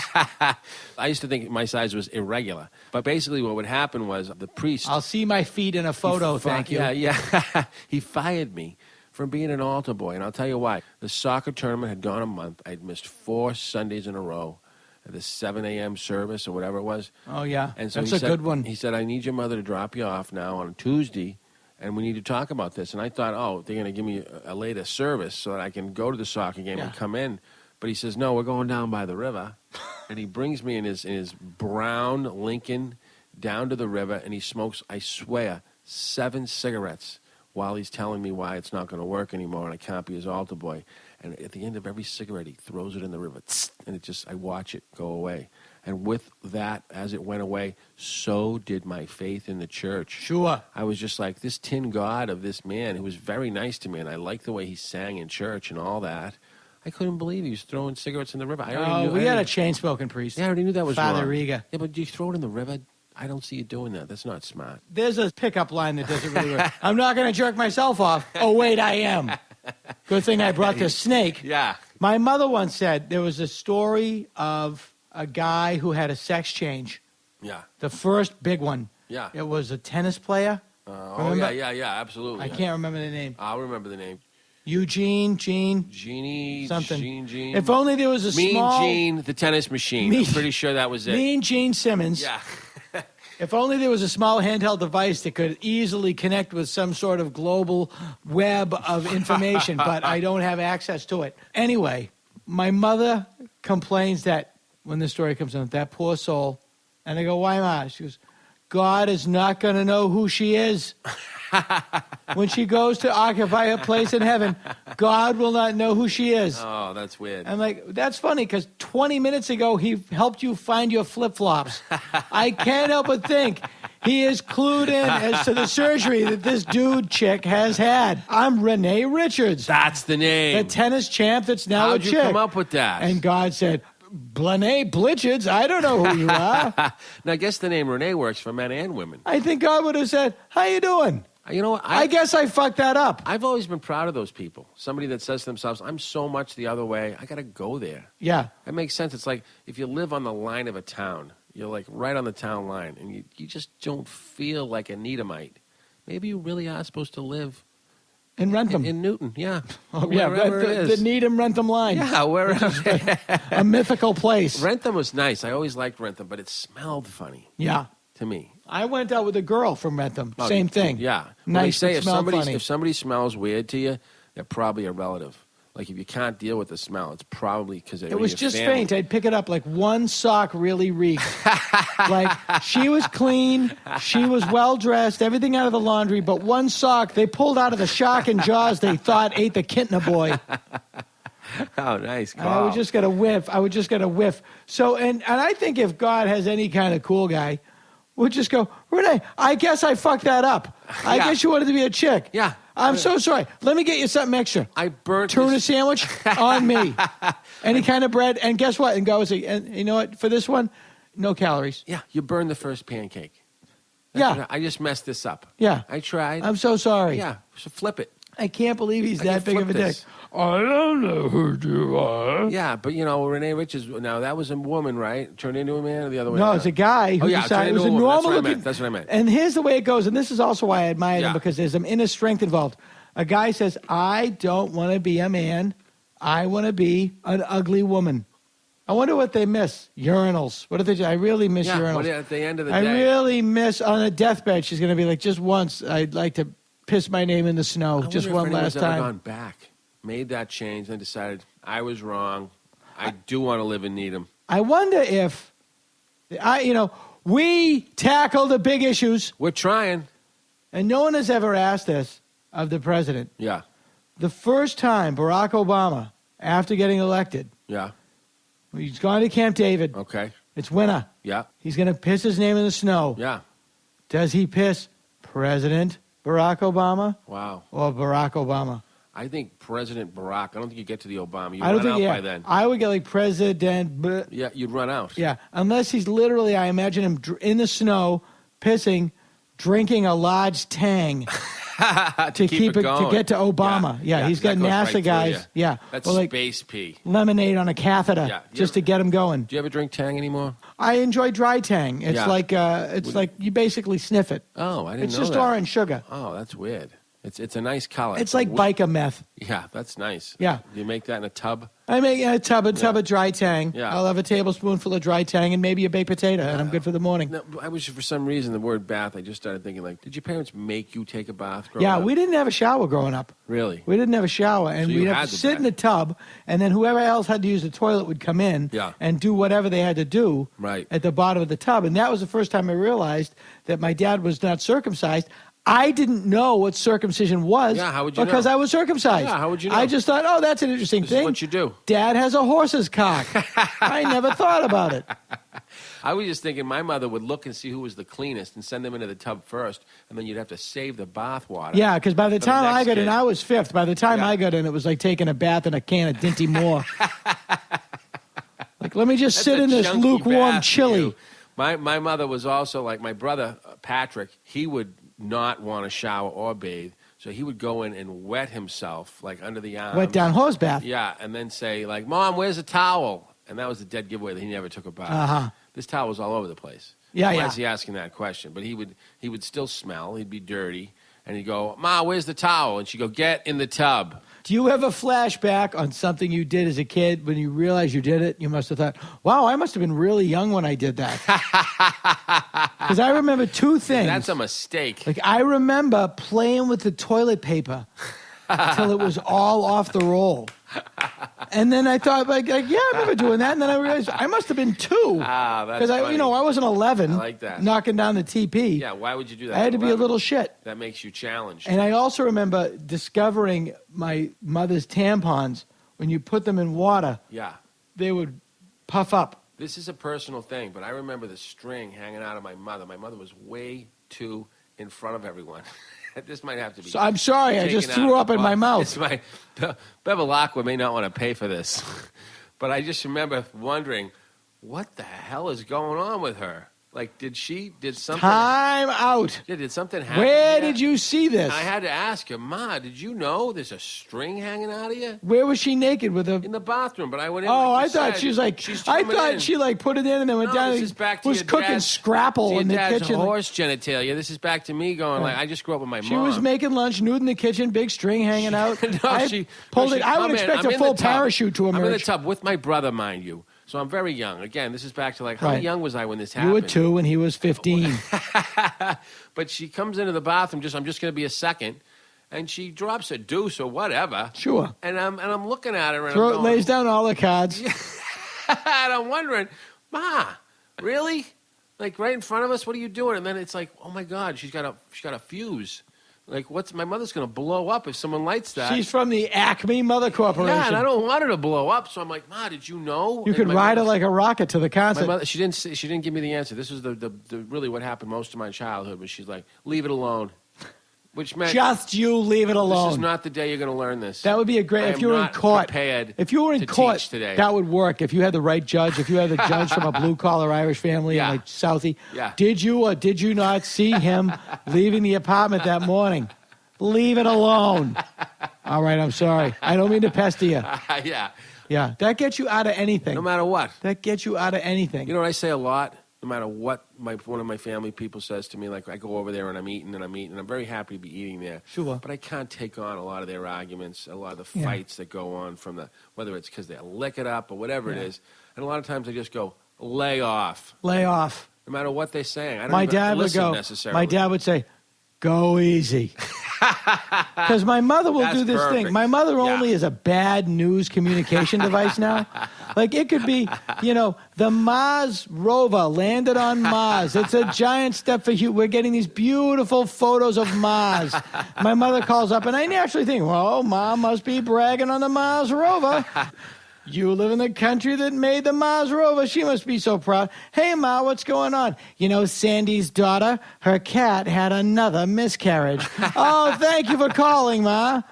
I used to think my size was irregular. But basically what would happen was the priest... I'll see my feet in a photo, thank you. Yeah. He fired me from being an altar boy, and I'll tell you why. The soccer tournament had gone a month. I'd missed 4 Sundays in a row at the 7 a.m. service or whatever it was. Oh, yeah. And so That's a good one. He said, I need your mother to drop you off now on Tuesday, and we need to talk about this. And I thought, they're going to give me a later service so that I can go to the soccer game and come in. But he says, no, we're going down by the river. And he brings me in his brown Lincoln down to the river, and he smokes, I swear, 7 cigarettes while he's telling me why it's not going to work anymore and I can't be his altar boy. And at the end of every cigarette, he throws it in the river, and I watch it go away. And with that, as it went away, so did my faith in the church. Sure. I was just like, this tin god of this man who was very nice to me, and I liked the way he sang in church and all that. I couldn't believe he was throwing cigarettes in the river. We had a chain-smoking priest. Yeah, I already knew that was wrong. Father Riga. Yeah, but do you throw it in the river? I don't see you doing that. That's not smart. There's a pickup line that does it really well. I'm not going to jerk myself off. Oh, wait, I am. Good thing I brought this snake. Yeah. My mother once said there was a story of a guy who had a sex change. Yeah. The first big one. Yeah. It was a tennis player. Yeah, absolutely. I can't remember the name. I'll remember the name. Jeannie, something. Jean. If only there was a Mean small... Gene, the tennis machine. I'm pretty sure that was it. Mean Gene Simmons. Yeah. If only there was a small handheld device that could easily connect with some sort of global web of information, but I don't have access to it. Anyway, my mother complains that when the story comes on, that poor soul. And I go, why, Ma? She goes, God is not going to know who she is. When she goes to occupy a place in heaven, God will not know who she is. Oh, that's weird. I'm like, that's funny because 20 minutes ago he helped you find your flip-flops. I can't help but think he is clued in as to the surgery that this dude chick has had. I'm Renee Richards. That's the name. The tennis champ that's now a chick. How'd you come up with that? And God said, Renee Richards, I don't know who you are. Now, I guess the name Renee works for men and women. I think God would have said, how you doing? You know what? I guess I fucked that up. I've always been proud of those people. Somebody that says to themselves, I'm so much the other way, I got to go there. Yeah. That makes sense. It's like if you live on the line of a town, you're like right on the town line, and you just don't feel like a Needhamite. Maybe you really are supposed to live in Rentham. In Newton, yeah. Oh, yeah, the Needham-Rentham line. Yeah, wherever. A mythical place. Rentham was nice. I always liked Rentham, but it smelled funny. Yeah. To me. I went out with a girl from Rentham. Same thing. Yeah. Nice, well, they say if somebody smells weird to you, they're probably a relative. Like if you can't deal with the smell, it's probably because it was just faint. I'd pick it up like one sock really reeked. Like she was clean, she was well dressed, everything out of the laundry, but one sock they pulled out of the shark and jaws they thought ate the Kintner boy. Oh, nice call. I would just get a whiff. So and I think if God has any kind of cool guy, we'll just go, Renee, I guess I fucked that up. I guess you wanted to be a chick. Yeah. I'm so sorry. Let me get you something extra. I burnt tuna sandwich on me. Any kind of bread. And guess what? And and you know what? For this one, no calories. Yeah, you burned the first pancake. I just messed this up. Yeah. I tried. I'm so sorry. Yeah, so flip it. I can't believe he's that big of a dick. I don't know who you are. Yeah, but Renee Richards, now that was a woman, right? Turned into a man or the other way No, around? it's a guy who decided it was a normal looking. That's what I meant. And here's the way it goes, and this is also why I admire him, because there's some inner strength involved. A guy says, I don't want to be a man. I want to be an ugly woman. I wonder what they miss. Urinals. What if they? I really miss urinals. At the end of the day. I really miss on a deathbed. She's going to be like, just once, I'd like to piss my name in the snow, just one last time. Ever gone back, made that change, and decided I was wrong. I do want to live in Needham. I wonder if, we tackle the big issues. We're trying. And no one has ever asked this of the president. Yeah. The first time Barack Obama, after getting elected, he's gone to Camp David. Okay. It's winter. Yeah. He's going to piss his name in the snow. Yeah. Does he piss President Barack Obama? Wow. Or Barack Obama? I think President Barack. I don't think you get to the Obama. I don't run think, out by then. I would get like President. Yeah, you'd run out. Yeah, unless he's literally, I imagine him in the snow, pissing, drinking a large Tang to keep it to get to Obama. Yeah, he's got NASA guys. Yeah, that's like space pee. Lemonade on a catheter just to get him going. Do you ever drink Tang anymore? I enjoy dry Tang. It's like you basically sniff it. Oh, I didn't know that. It's just orange sugar. Oh, that's weird. It's a nice color. It's like biker meth. Yeah, that's nice. Yeah. Do you make that in a tub? I make a tub of dry Tang. Yeah. I'll have a tablespoonful of dry Tang and maybe a baked potato, and I'm good for the morning. No, I was, for some reason, the word bath, I just started thinking, like, did your parents make you take a bath growing up? We didn't have a shower growing up. Really? We didn't have a shower, and we'd have to sit in the tub, and then whoever else had to use the toilet would come in and do whatever they had to do at the bottom of the tub. And that was the first time I realized that my dad was not circumcised. I didn't know what circumcision was. Yeah, how would you know? Because I was circumcised. Yeah, how would you know? I just thought, oh, that's an interesting thing. This is what you do. Dad has a horse's cock. I never thought about it. I was just thinking my mother would look and see who was the cleanest and send them into the tub first, and then you'd have to save the bath water. Yeah, because by the time I got in, I was fifth. By the time I got in, it was like taking a bath in a can of Dinty Moore. Like, let me just sit in this lukewarm chili. My mother was also like my brother, Patrick. He would not want to shower or bathe, so he would go in and wet himself, like under the arms. Wet down hose bath. Yeah, and then say, like, Mom, where's the towel? And that was the dead giveaway that he never took a bath. Uh-huh. This towel was all over the place. Yeah, Why is he asking that question? But he would still smell. He'd be dirty. And he'd go, Ma, where's the towel? And she'd go, get in the tub. Do you have a flashback on something you did as a kid when you realized you did it? You must have thought, wow, I must have been really young when I did that. Because I remember two things. That's a mistake. Like, I remember playing with the toilet paper until it was all off the roll. And then I thought, like, yeah, I remember doing that. And then I realized I must have been 2. Ah, that's because I wasn't 11. I like that. Knocking down the TP. Yeah, why would you do that? I had to be a little shit. That makes you challenged. And I also remember discovering my mother's tampons. When you put them in water, they would puff up. This is a personal thing, but I remember the string hanging out of my mother. My mother was way too in front of everyone. This might have to be. So I'm sorry, I just threw up in my mouth. Bevilacqua may not want to pay for this, but I just remember wondering, what the hell is going on with her? Like, did something... Time out. Yeah, did something happen? Where did you see this? I had to ask her, Ma, did you know there's a string hanging out of you? Where was she naked with a... In the bathroom, but I went in. I thought she was like... I thought she like put it in and then went down and was cooking scrapple in the kitchen. Horse genitalia. This is back to me going like, I just grew up with my mom. She was making lunch, nude in the kitchen, big string hanging out. I would expect a full parachute to emerge. I'm in the tub with my brother, mind you. So I'm very young. Again, this is back to like, how young was I when this happened? You were 2 and he was 15. But she comes into the bathroom, I'm just going to be a second, and she drops a deuce or whatever. Sure. And I'm looking at her and lays down all the cards. And I'm wondering, Ma, really? Like right in front of us? What are you doing? And then it's like, oh my God, she's got a fuse. Like, my mother's going to blow up if someone lights that. She's from the Acme Mother Corporation. Yeah, and I don't want her to blow up. So I'm like, Ma, did you know? You could ride her like a rocket to the concert. My mother, she didn't give me the answer. This was the really what happened most of my childhood. Was she's like, leave it alone. Which meant just you leave it alone. This is not the day you're going to learn this. That would be a great if you were in court. If you were in court today, that would work. If you had the right judge, if you had the judge from a blue collar Irish family, like Southie, did you or did you not see him leaving the apartment that morning? Leave it alone. All right, I'm sorry. I don't mean to pester you. Yeah, that gets you out of anything. No matter what. That gets you out of anything. You know what I say a lot? No matter what one of my family people says to me, like I go over there and I'm eating, and I'm very happy to be eating there. Sure. But I can't take on a lot of their arguments, a lot of the fights that go on from whether it's because they lick it up or whatever it is. And a lot of times I just go, lay off. Lay off. No matter what they say. I don't my dad would go, necessarily. My dad would say, go easy. Because my mother will do this thing. My mother only is a bad news communication device now. Like it could be, the Mars rover landed on Mars. It's a giant step for Hugh. We're getting these beautiful photos of Mars. My mother calls up and I naturally think, well, Mom must be bragging on the Mars rover. You live in the country that made the Mars rover. She must be so proud. Hey, Ma, what's going on? Sandy's daughter, her cat had another miscarriage. Oh, thank you for calling, Ma.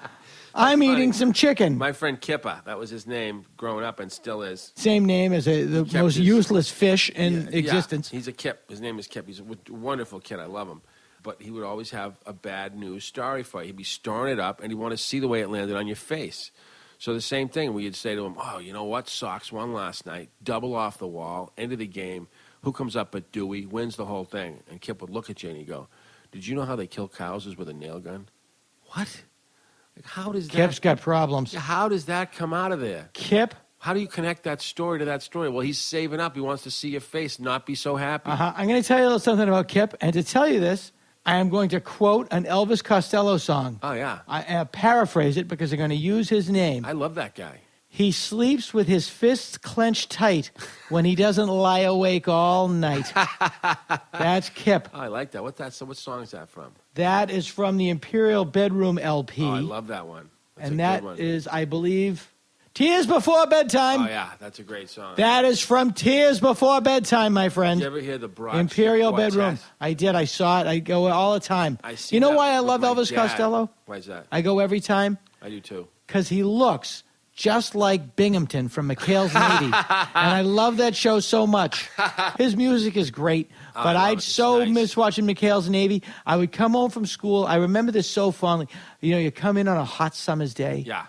I'm eating some chicken. My friend Kippa, that was his name growing up and still is. Same name as the most useless fish in existence. He's a Kip. His name is Kip. He's a wonderful kid. I love him. But he would always have a bad news story for you. He'd be storing it up, and he'd want to see the way it landed on your face. So the same thing, we'd say to him, oh, you know what? Sox won last night, double off the wall, end of the game. Who comes up but Dewey, wins the whole thing. And Kip would look at you and he'd go, did you know how they kill cows is with a nail gun? What? Like, how does that... Kip's got problems. How does that come out of there? Kip? How do you connect that story to that story? Well, he's saving up. He wants to see your face, not be so happy. I'm going to tell you a little something about Kip. And to tell you this, I am going to quote an Elvis Costello song. Oh, yeah. I paraphrase it because I'm going to use his name. I love that guy. He sleeps with his fists clenched tight when he doesn't lie awake all night. That's Kip. Oh, I like that. What song is that from? That is from the Imperial Bedroom LP. Oh, I love that one. And that is, I believe, Tears Before Bedtime. Oh, yeah. That's a great song. That is from Tears Before Bedtime, my friend. Did you ever hear the Broad Imperial Bedroom. I did. I saw it. I go all the time. You know why I love Elvis Costello? Why is that? I go every time. I do, too. Because he looks just like Binghamton from McHale's Navy. And I love that show so much. His music is great, but I'd so miss watching McHale's Navy. I would come home from school. I remember this so fondly. You come in on a hot summer's day. Yeah.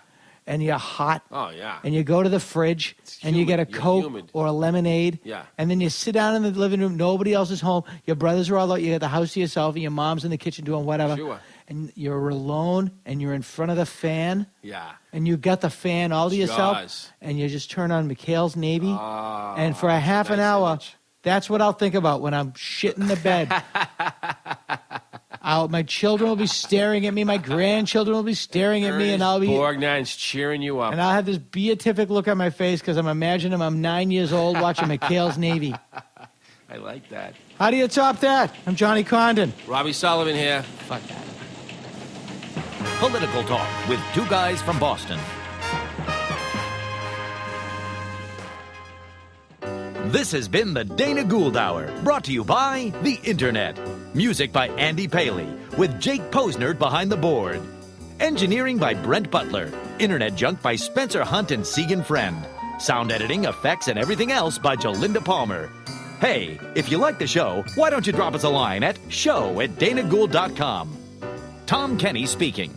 And you're hot. Oh, yeah. And you go to the fridge and you get a Coke or a lemonade. Yeah. And then you sit down in the living room. Nobody else is home. Your brothers are all out. You got the house to yourself and your mom's in the kitchen doing whatever. Sure. and you're alone and you're in front of the fan. Yeah. And you got the fan all to yourself. Jaws. And you just turn on McHale's Navy. And for a half an hour, image. that's what I'll think about when I'm shitting the bed. My children will be staring at me. My grandchildren will be staring at me, and I'll be Borgnine's cheering you up. and I'll have this beatific look on my face because I'm imagining I'm 9 years old watching McHale's Navy. I like that. How do you top that? I'm Johnny Condon. Robbie Sullivan here. Fuck that. Political Talk with two guys from Boston. This has been the Dana Gould Hour, brought to you by the Internet. Music by Andy Paley, with Jake Posner behind the board. Engineering by Brent Butler. Internet junk by Spencer Hunt and Segan Friend. Sound editing, effects, and everything else by Jolinda Palmer. Hey, if you like the show, why don't you drop us a line at show@danagould.com. Tom Kenny speaking.